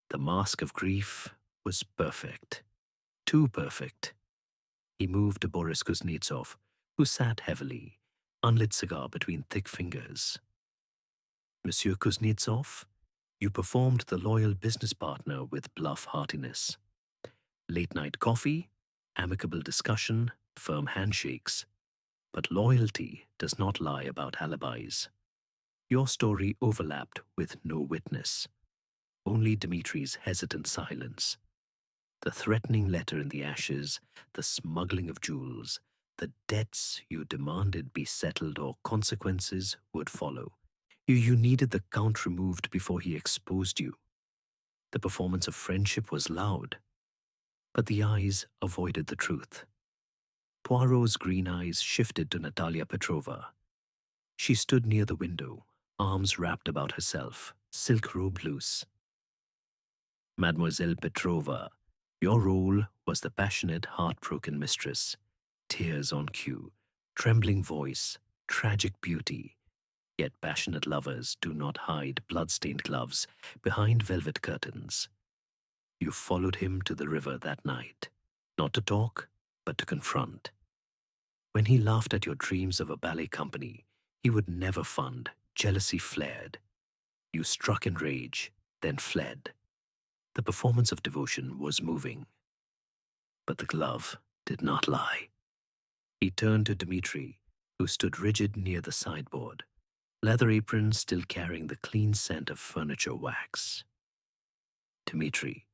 The mask of grief was perfect, too perfect. He moved to Boris Kuznetsov, who sat heavily, unlit cigar between thick fingers. Monsieur Kuznetsov, you performed the loyal business partner with bluff heartiness. Late-night coffee, amicable discussion, firm handshakes. But loyalty does not lie about alibis. Your story overlapped with no witness. Only Dmitri's hesitant silence. The threatening letter in the ashes, the smuggling of jewels, the debts you demanded be settled or consequences would follow. You needed the count removed before he exposed you. The performance of friendship was loud, but the eyes avoided the truth. Poirot's green eyes shifted to Natalia Petrova. She stood near the window, arms wrapped about herself, silk robe loose. Mademoiselle Petrova, your role was the passionate, heartbroken mistress. Tears on cue, trembling voice, tragic beauty. Yet passionate lovers do not hide blood-stained gloves behind velvet curtains. You followed him to the river that night, not to talk, but to confront. When he laughed at your dreams of a ballet company he would never fund, jealousy flared. You struck in rage, then fled. The performance of devotion was moving. But the glove did not lie. He turned to Dmitri, who stood rigid near the sideboard, leather apron still carrying the clean scent of furniture wax. Dmitri,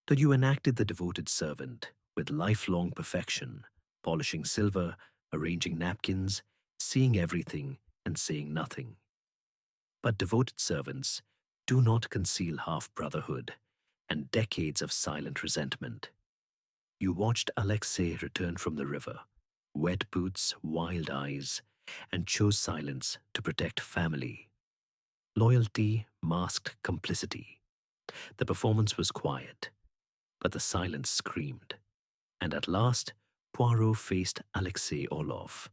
though you enacted the devoted servant with lifelong perfection, polishing silver, arranging napkins, seeing everything and saying nothing. But devoted servants do not conceal half-brotherhood and decades of silent resentment. You watched Alexei return from the river, wet boots, wild eyes, and chose silence to protect family. Loyalty masked complicity. The performance was quiet, but the silence screamed. And at last, Poirot faced Alexei Orlov.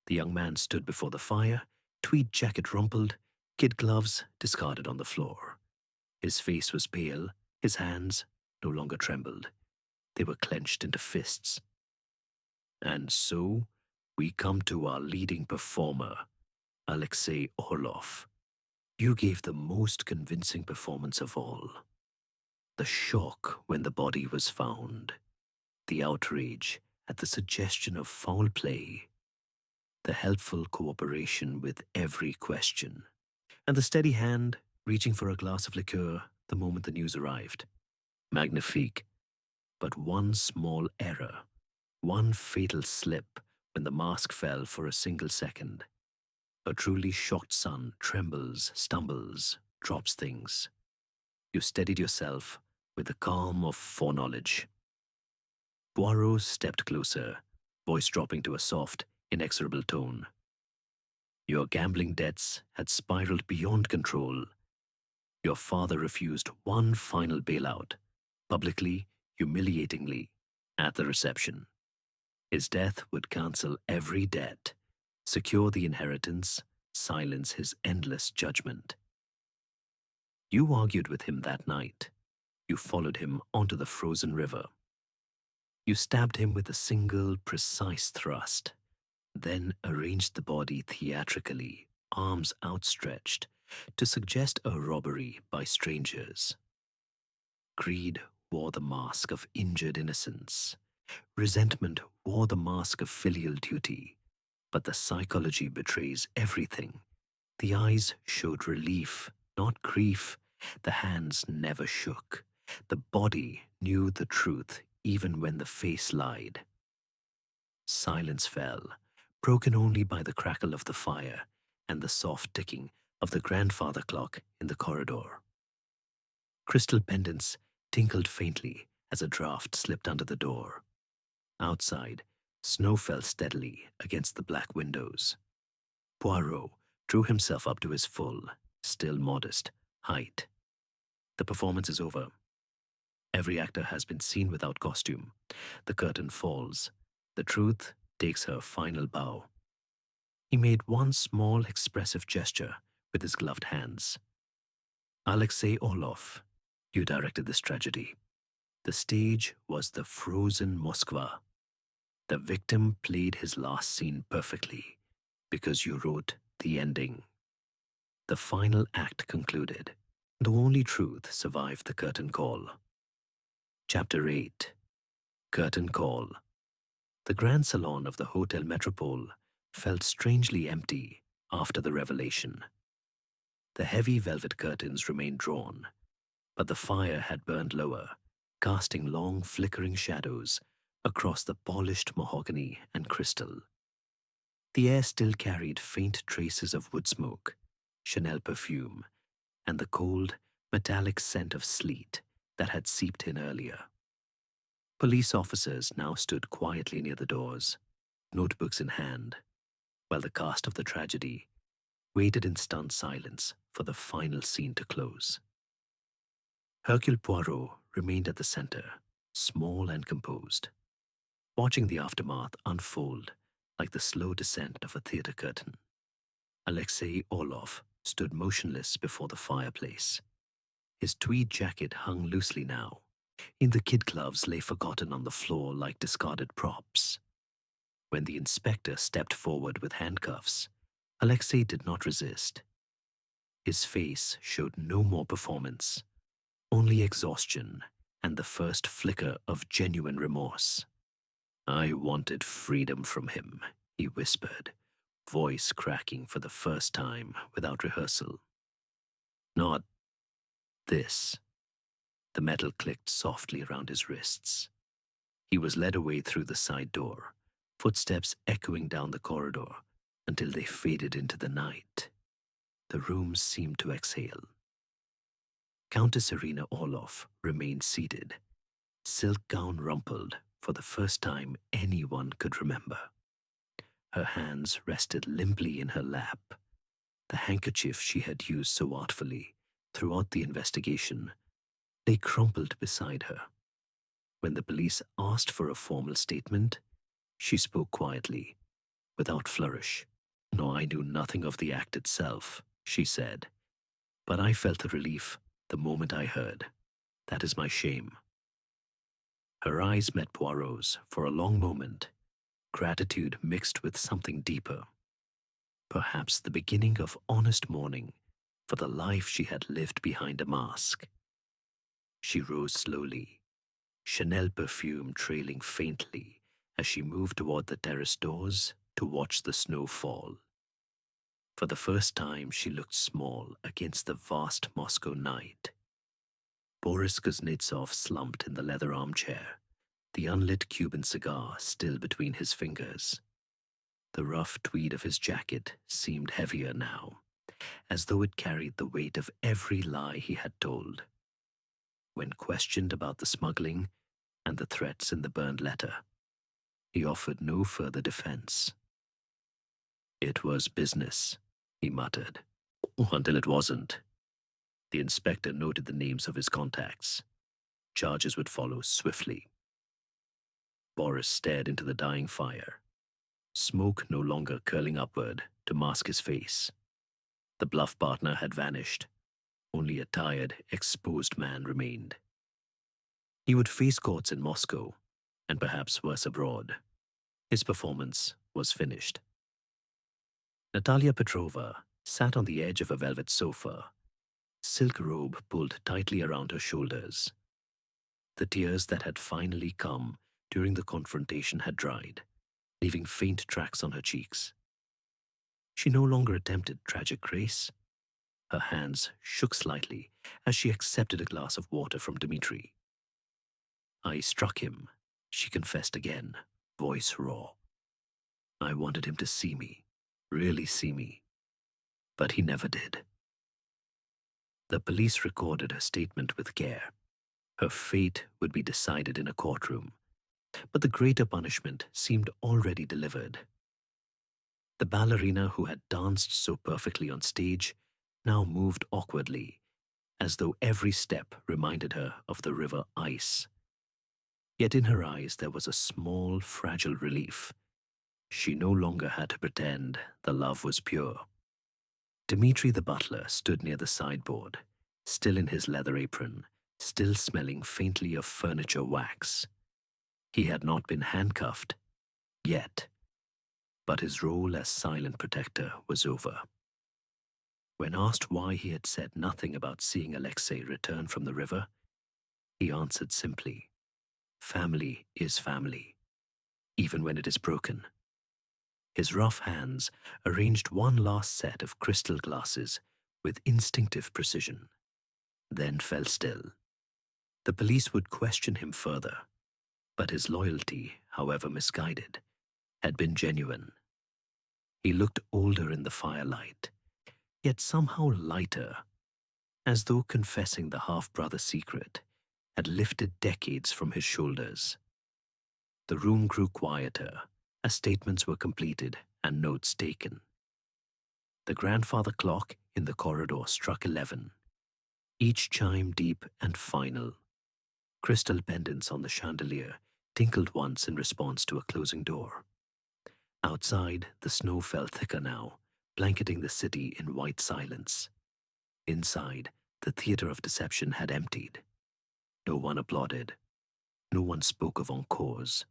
The young man stood before the fire, tweed jacket rumpled, kid gloves discarded on the floor. His face was pale, His hands no longer trembled. They were clenched into fists. And so, we come to our leading performer, Alexei Orlov. You gave the most convincing performance of all. The shock when the body was found, the outrage at the suggestion of foul play, the helpful cooperation with every question, and the steady hand reaching for a glass of liqueur the moment the news arrived. Magnifique. But one small error, one fatal slip when the mask fell for a single second. A truly shocked son trembles, stumbles, drops things. You steadied yourself with the calm of foreknowledge. Poirot stepped closer, voice dropping to a soft, inexorable tone. Your gambling debts had spiraled beyond control. Your father refused one final bailout, publicly, humiliatingly, at the reception. His death would cancel every debt, secure the inheritance, silence his endless judgment. You argued with him that night. You followed him onto the frozen river. You stabbed him with a single, precise thrust, then arranged the body theatrically, arms outstretched, to suggest a robbery by strangers. Greed wore the mask of injured innocence. Resentment wore the mask of filial duty. But the psychology betrays everything. The eyes showed relief, not grief. The hands never shook. The body knew the truth even when the face lied. Silence fell, broken only by the crackle of the fire and the soft ticking of the grandfather clock in the corridor. Crystal pendants tinkled faintly as a draft slipped under the door. Outside, snow fell steadily against the black windows. Poirot drew himself up to his full, still modest, height. The performance is over. Every actor has been seen without costume. The curtain falls. The truth takes her final bow. He made one small, expressive gesture with his gloved hands. Alexei Orlov, you directed this tragedy. The stage was the frozen Moskva. The victim played his last scene perfectly because you wrote the ending. The final act concluded. The only truth survived the curtain call. Chapter 8. Curtain Call. The grand salon of the Hotel Metropole felt strangely empty after the revelation. The heavy velvet curtains remained drawn, but the fire had burned lower, casting long flickering shadows across the polished mahogany and crystal. The air still carried faint traces of wood smoke, Chanel perfume, and the cold, metallic scent of sleet that had seeped in earlier. Police officers now stood quietly near the doors, notebooks in hand, while the cast of the tragedy waited in stunned silence for the final scene to close. Hercule Poirot remained at the center, small and composed, watching the aftermath unfold like the slow descent of a theater curtain. Alexei Orlov stood motionless before the fireplace. His tweed jacket hung loosely now. In the kid gloves lay forgotten on the floor like discarded props. When the inspector stepped forward with handcuffs, Alexei did not resist. His face showed no more performance, only exhaustion and the first flicker of genuine remorse. I wanted freedom from him, he whispered, voice cracking for the first time without rehearsal. Not this. The metal clicked softly around his wrists. He was led away through the side door, footsteps echoing down the corridor until they faded into the night. The room seemed to exhale. Countess Irina Orlov remained seated, silk gown rumpled for the first time anyone could remember. Her hands rested limply in her lap. The handkerchief she had used so artfully throughout the investigation lay crumpled beside her. When the police asked for a formal statement, she spoke quietly, without flourish. No, I knew nothing of the act itself, she said, but I felt the relief the moment I heard. That is my shame." Her eyes met Poirot's for a long moment, gratitude mixed with something deeper. Perhaps the beginning of honest mourning for the life she had lived behind a mask. She rose slowly, Chanel perfume trailing faintly as she moved toward the terrace doors to watch the snow fall. For the first time, she looked small against the vast Moscow night. Boris Kuznetsov slumped in the leather armchair, the unlit Cuban cigar still between his fingers. The rough tweed of his jacket seemed heavier now, as though it carried the weight of every lie he had told. When questioned about the smuggling and the threats in the burned letter, he offered no further defense. "It was business," he muttered, "until it wasn't." The inspector noted the names of his contacts. Charges would follow swiftly. Boris stared into the dying fire, smoke no longer curling upward to mask his face. The bluff partner had vanished. Only a tired, exposed man remained. He would face courts in Moscow, and perhaps worse abroad. His performance was finished. Natalia Petrova sat on the edge of a velvet sofa, silk robe pulled tightly around her shoulders. The tears that had finally come during the confrontation had dried, leaving faint tracks on her cheeks. She no longer attempted tragic grace. Her hands shook slightly as she accepted a glass of water from Dmitri. "I struck him," she confessed again, voice raw. "I wanted him to see me, really see me, but he never did." The police recorded her statement with care. Her fate would be decided in a courtroom, but the greater punishment seemed already delivered. The ballerina who had danced so perfectly on stage now moved awkwardly, as though every step reminded her of the river ice. Yet in her eyes there was a small, fragile relief. She no longer had to pretend the love was pure. Dmitri the butler stood near the sideboard, still in his leather apron, still smelling faintly of furniture wax. He had not been handcuffed, yet, but his role as silent protector was over. When asked why he had said nothing about seeing Alexei return from the river, he answered simply, "Family is family, even when it is broken." His rough hands arranged one last set of crystal glasses with instinctive precision, then fell still. The police would question him further, but his loyalty, however misguided, had been genuine. He looked older in the firelight, yet somehow lighter, as though confessing the half-brother secret had lifted decades from his shoulders. The room grew quieter as statements were completed and notes taken. The grandfather clock in the corridor struck 11, each chime deep and final. Crystal pendants on the chandelier tinkled once in response to a closing door. Outside, the snow fell thicker now, blanketing the city in white silence. Inside, the theater of deception had emptied. No one applauded. No one spoke of encores.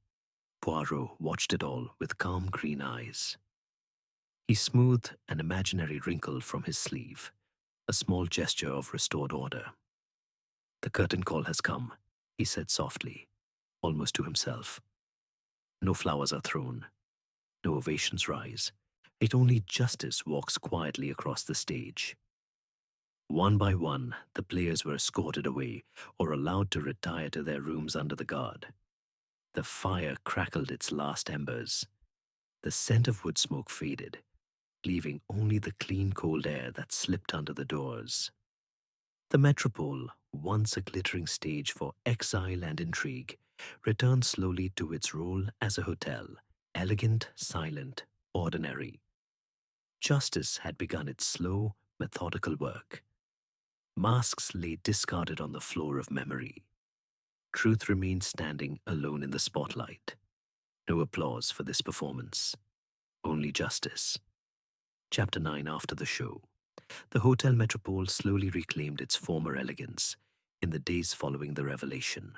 Poirot watched it all with calm green eyes. He smoothed an imaginary wrinkle from his sleeve, a small gesture of restored order. "The curtain call has come," he said softly, almost to himself. No flowers are thrown. No ovations rise. It only justice walks quietly across the stage. One by one, the players were escorted away or allowed to retire to their rooms under the guard. The fire crackled its last embers. The scent of wood smoke faded, leaving only the clean cold air that slipped under the doors. The metropole, once a glittering stage for exile and intrigue, returned slowly to its role as a hotel, elegant, silent, ordinary. Justice had begun its slow, methodical work. Masks lay discarded on the floor of memory. Truth remained standing alone in the spotlight. No applause for this performance. Only justice. Chapter 9 after the show. The Hotel Metropole slowly reclaimed its former elegance, in the days following the revelation.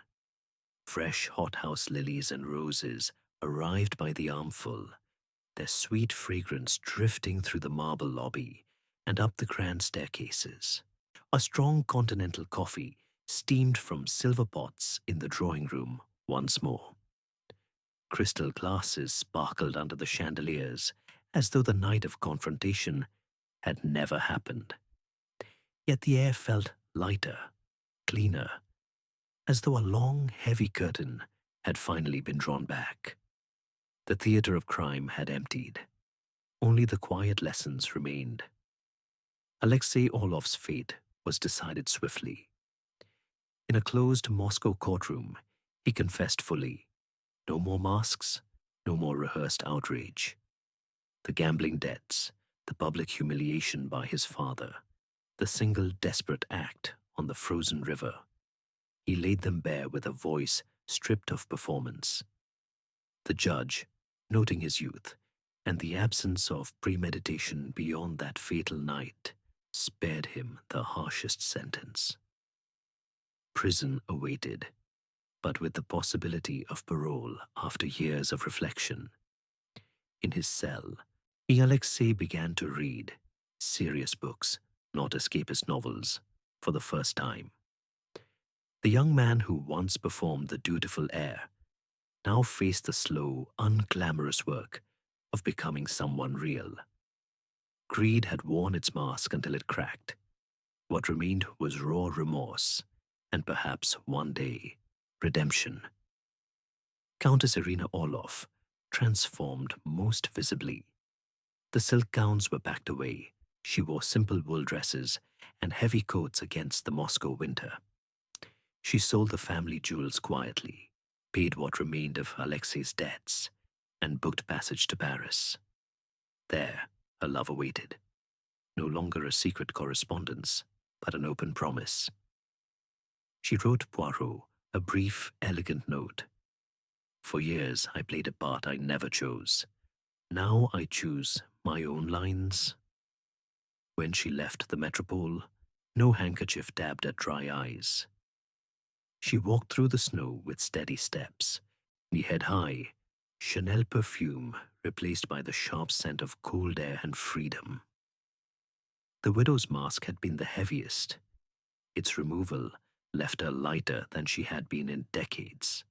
Fresh hothouse lilies and roses arrived by the armful, their sweet fragrance drifting through the marble lobby and up the grand staircases. A strong continental coffee steamed from silver pots in the drawing room once more. Crystal glasses sparkled under the chandeliers as though the night of confrontation had never happened. Yet the air felt lighter, cleaner, as though a long, heavy curtain had finally been drawn back. The theater of crime had emptied. Only the quiet lessons remained. Alexei Orlov's fate was decided swiftly. In a closed Moscow courtroom, he confessed fully. No more masks, no more rehearsed outrage. The gambling debts, the public humiliation by his father, the single desperate act on the frozen river. He laid them bare with a voice stripped of performance. The judge, noting his youth and the absence of premeditation beyond that fatal night, spared him the harshest sentence. Prison awaited, but with the possibility of parole after years of reflection. In his cell, Alexei began to read serious books, not escapist novels, for the first time. The young man who once performed the dutiful heir now faced the slow, unglamorous work of becoming someone real. Greed had worn its mask until it cracked. What remained was raw remorse, and perhaps one day, redemption. Countess Irina Orlov transformed most visibly. The silk gowns were packed away. She wore simple wool dresses and heavy coats against the Moscow winter. She sold the family jewels quietly, paid what remained of Alexei's debts, and booked passage to Paris. There, her love awaited. No longer a secret correspondence, but an open promise. She wrote Poirot a brief, elegant note. For years, I played a part I never chose. Now I choose my own lines. When she left the metropole, no handkerchief dabbed at dry eyes. She walked through the snow with steady steps, knee head high, Chanel perfume replaced by the sharp scent of cold air and freedom. The widow's mask had been the heaviest. Its removal left her lighter than she had been in decades.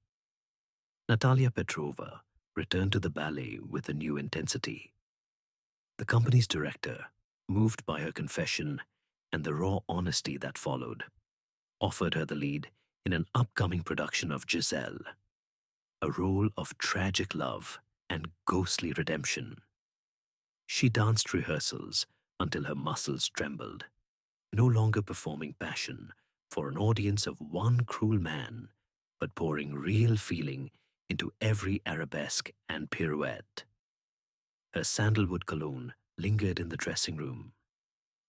Natalia Petrova returned to the ballet with a new intensity. The company's director, moved by her confession and the raw honesty that followed, offered her the lead in an upcoming production of Giselle, a role of tragic love and ghostly redemption. She danced rehearsals until her muscles trembled, no longer performing passion for an audience of one cruel man, but pouring real feeling into every arabesque and pirouette. Her sandalwood cologne lingered in the dressing room.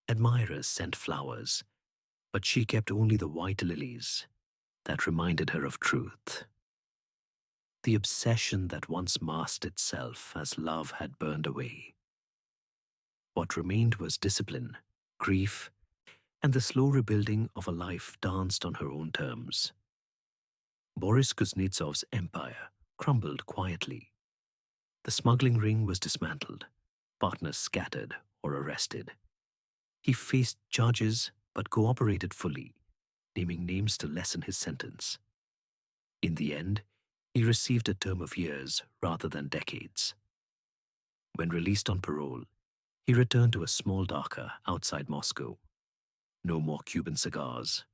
Admirers sent flowers, but she kept only the white lilies that reminded her of truth. The obsession that once masked itself as love had burned away. What remained was discipline, grief, and the slow rebuilding of a life danced on her own terms. Boris Kuznetsov's empire crumbled quietly. The smuggling ring was dismantled, partners scattered or arrested. He faced charges but cooperated fully, naming names to lessen his sentence. In the end, he received a term of years rather than decades. When released on parole, he returned to a small dacha outside Moscow. No more Cuban cigars,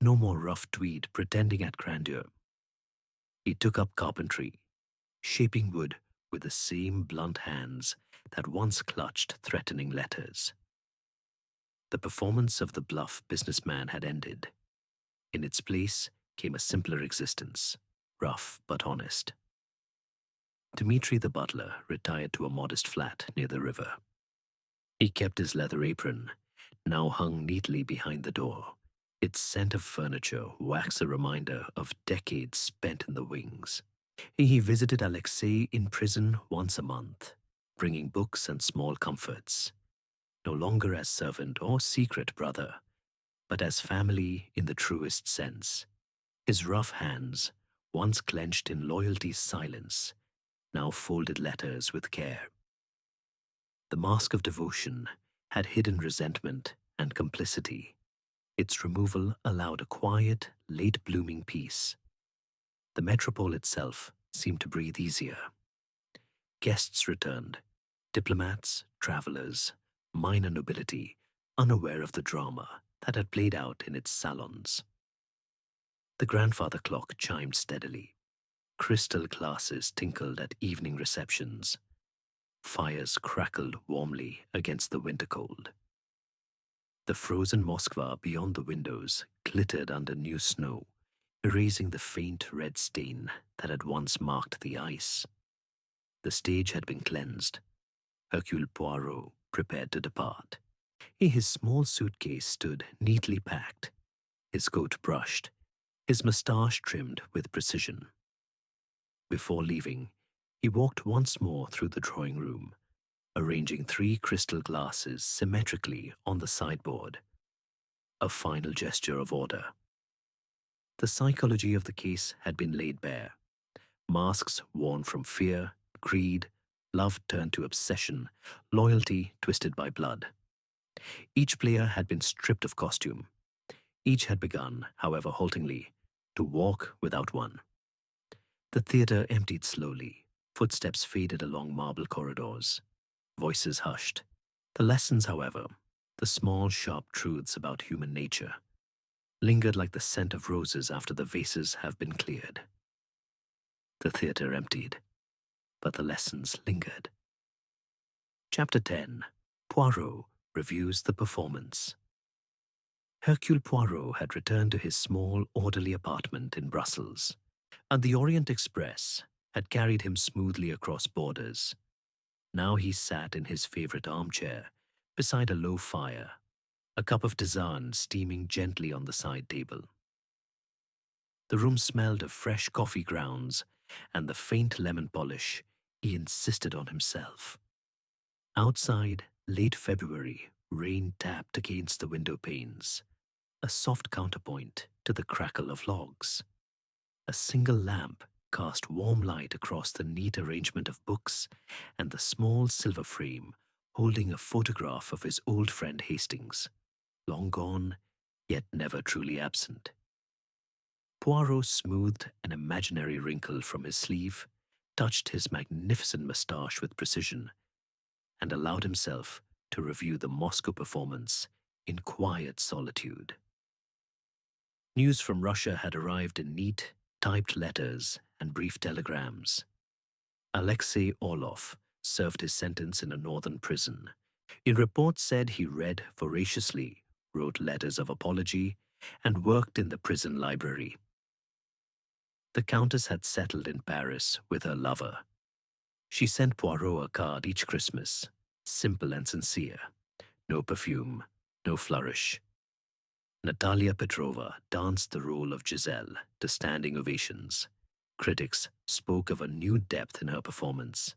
no more rough tweed pretending at grandeur. He took up carpentry, shaping wood with the same blunt hands that once clutched threatening letters. The performance of the bluff businessman had ended. In its place came a simpler existence, rough but honest. Dmitri the butler retired to a modest flat near the river. He kept his leather apron, now hung neatly behind the door, its scent of furniture wax a reminder of decades spent in the wings. He visited Alexei in prison once a month, bringing books and small comforts, no longer as servant or secret brother, but as family in the truest sense. His rough hands, once clenched in loyalty's silence, now folded letters with care. The mask of devotion had hidden resentment and complicity. Its removal allowed a quiet, late-blooming peace. The metropole itself seemed to breathe easier. Guests returned, diplomats, travelers, minor nobility, unaware of the drama that had played out in its salons. The grandfather clock chimed steadily. Crystal glasses tinkled at evening receptions. Fires crackled warmly against the winter cold. The frozen Moskva beyond the windows glittered under new snow, erasing the faint red stain that had once marked the ice. The stage had been cleansed. Hercule Poirot prepared to depart. His small suitcase stood neatly packed, his coat brushed, his moustache trimmed with precision. Before leaving, he walked once more through the drawing room, arranging 3 crystal glasses symmetrically on the sideboard. A final gesture of order. The psychology of the case had been laid bare. Masks worn from fear, greed, love turned to obsession, loyalty twisted by blood. Each player had been stripped of costume. Each had begun, however haltingly, to walk without one. The theater emptied slowly. Footsteps faded along marble corridors. Voices hushed. The lessons, however, the small, sharp truths about human nature, lingered like the scent of roses after the vases have been cleared. The theater emptied, but the lessons lingered. Chapter 10. Poirot reviews the performance. Hercule Poirot had returned to his small, orderly apartment in Brussels, and the Orient Express had carried him smoothly across borders. Now he sat in his favorite armchair, beside a low fire, a cup of tisane steaming gently on the side table. The room smelled of fresh coffee grounds and the faint lemon polish he insisted on himself. Outside, late February, rain tapped against the window panes, a soft counterpoint to the crackle of logs. A single lamp cast warm light across the neat arrangement of books and the small silver frame holding a photograph of his old friend Hastings, long gone, yet never truly absent. Poirot smoothed an imaginary wrinkle from his sleeve, touched his magnificent moustache with precision, and allowed himself to review the Moscow performance in quiet solitude. News from Russia had arrived in neat, typed letters and brief telegrams. Alexei Orlov served his sentence in a northern prison. In reports said he read voraciously, wrote letters of apology, and worked in the prison library. The Countess had settled in Paris with her lover. She sent Poirot a card each Christmas, simple and sincere. No perfume, no flourish. Natalia Petrova danced the role of Giselle to standing ovations. Critics spoke of a new depth in her performance,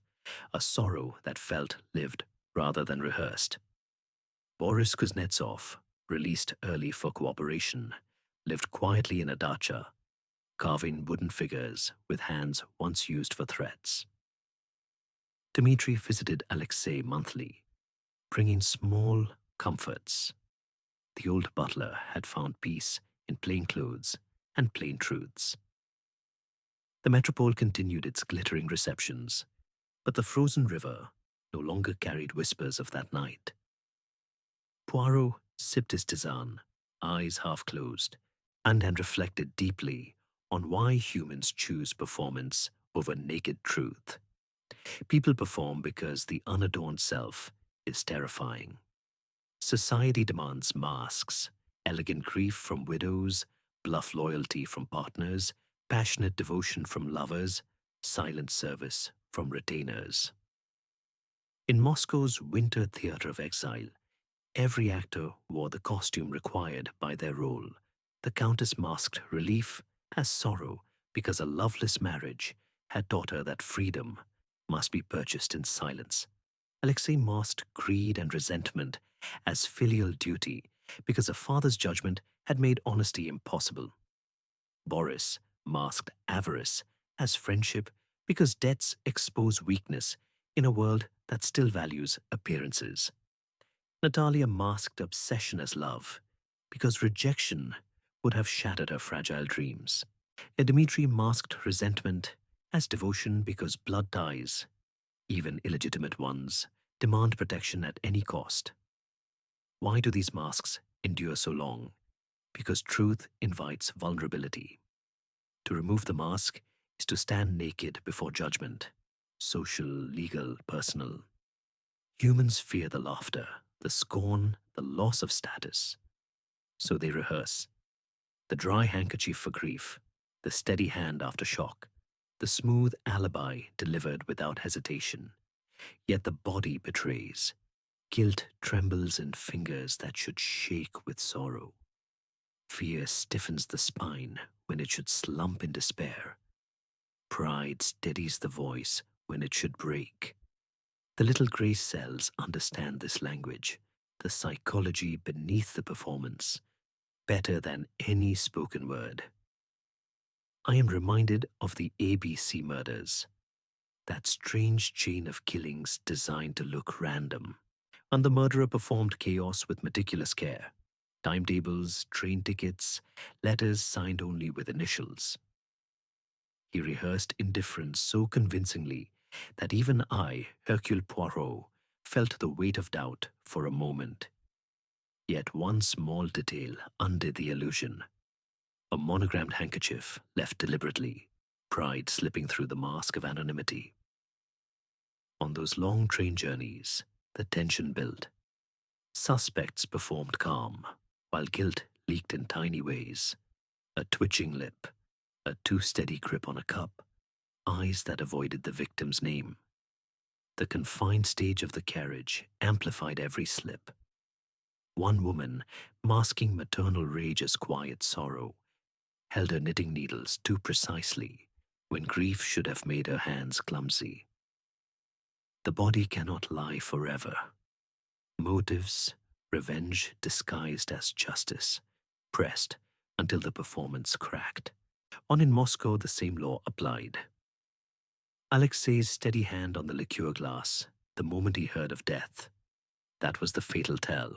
a sorrow that felt lived rather than rehearsed. Boris Kuznetsov, released early for cooperation, lived quietly in a dacha, carving wooden figures with hands once used for threats. Dmitri visited Alexei monthly, bringing small comforts. The old butler had found peace in plain clothes and plain truths. The metropole continued its glittering receptions, but the frozen river no longer carried whispers of that night. Poirot sipped his tisane, eyes half closed, and had reflected deeply on why humans choose performance over naked truth. People perform because the unadorned self is terrifying. Society demands masks, elegant grief from widows, bluff loyalty from partners, passionate devotion from lovers, silent service from retainers. In Moscow's winter theater of exile, every actor wore the costume required by their role. The Countess masked relief as sorrow because a loveless marriage had taught her that freedom must be purchased in silence. Alexei masked greed and resentment as filial duty because a father's judgment had made honesty impossible. Boris masked avarice as friendship because debts expose weakness in a world that still values appearances. Natalia masked obsession as love because rejection would have shattered her fragile dreams. Dmitri masked resentment as devotion because blood ties, even illegitimate ones, demand protection at any cost. Why do these masks endure so long? Because truth invites vulnerability. To remove the mask is to stand naked before judgment, social, legal, personal. Humans fear the laughter, the scorn, the loss of status. So they rehearse. The dry handkerchief for grief, the steady hand after shock, the smooth alibi delivered without hesitation. Yet the body betrays. Guilt trembles in fingers that should shake with sorrow. Fear stiffens the spine when it should slump in despair. Pride steadies the voice when it should break. The little grey cells understand this language, the psychology beneath the performance, better than any spoken word. I am reminded of the ABC murders, that strange chain of killings designed to look random. And the murderer performed chaos with meticulous care. Timetables, train tickets, letters signed only with initials. He rehearsed indifference so convincingly that even I, Hercule Poirot, felt the weight of doubt for a moment. Yet one small detail undid the illusion. A monogrammed handkerchief left deliberately, pride slipping through the mask of anonymity. On those long train journeys, the tension built. Suspects performed calm, while guilt leaked in tiny ways. A twitching lip, a too steady grip on a cup, eyes that avoided the victim's name. The confined stage of the carriage amplified every slip. One woman, masking maternal rage as quiet sorrow, held her knitting needles too precisely when grief should have made her hands clumsy. The body cannot lie forever. Motives, revenge disguised as justice, pressed until the performance cracked. On in Moscow, the same law applied. Alexei's steady hand on the liqueur glass, the moment he heard of death. That was the fatal tell.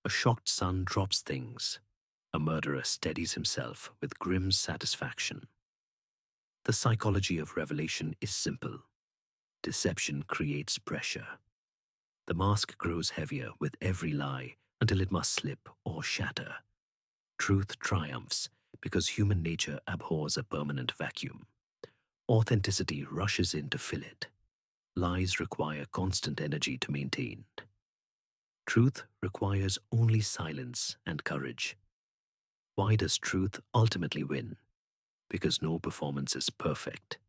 A shocked son drops things. A murderer steadies himself with grim satisfaction. The psychology of revelation is simple. Deception creates pressure. The mask grows heavier with every lie until it must slip or shatter. Truth triumphs because human nature abhors a permanent vacuum. Authenticity rushes in to fill it. Lies require constant energy to maintain. Truth requires only silence and courage. Why does truth ultimately win? Because no performance is perfect.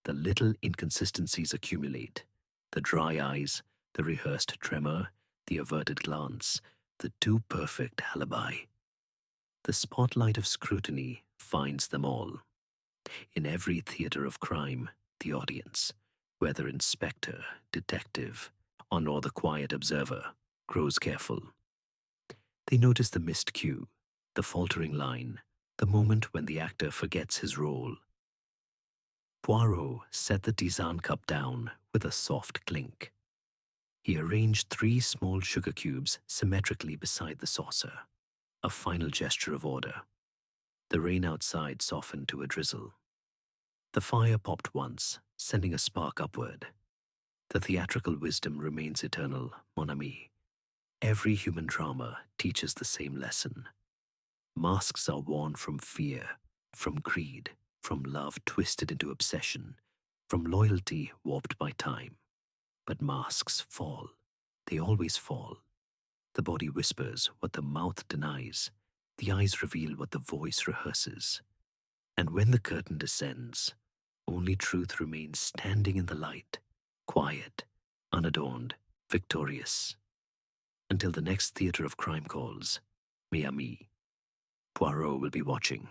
The little inconsistencies accumulate. The dry eyes, the rehearsed tremor, the averted glance, the too perfect alibi. The spotlight of scrutiny finds them all. In every theater of crime, the audience, whether inspector, detective, or the quiet observer, grows careful. They notice the missed cue, the faltering line, the moment when the actor forgets his role. Poirot set the tisane cup down with a soft clink. He arranged 3 small sugar cubes symmetrically beside the saucer, a final gesture of order. The rain outside softened to a drizzle. The fire popped once, sending a spark upward. The theatrical wisdom remains eternal, mon ami. Every human drama teaches the same lesson. Masks are worn from fear, from greed, from love twisted into obsession, from loyalty warped by time. But masks fall. They always fall. The body whispers what the mouth denies. The eyes reveal what the voice rehearses. And when the curtain descends, only truth remains standing in the light, quiet, unadorned, victorious. Until the next theater of crime calls, mes amis, Poirot will be watching.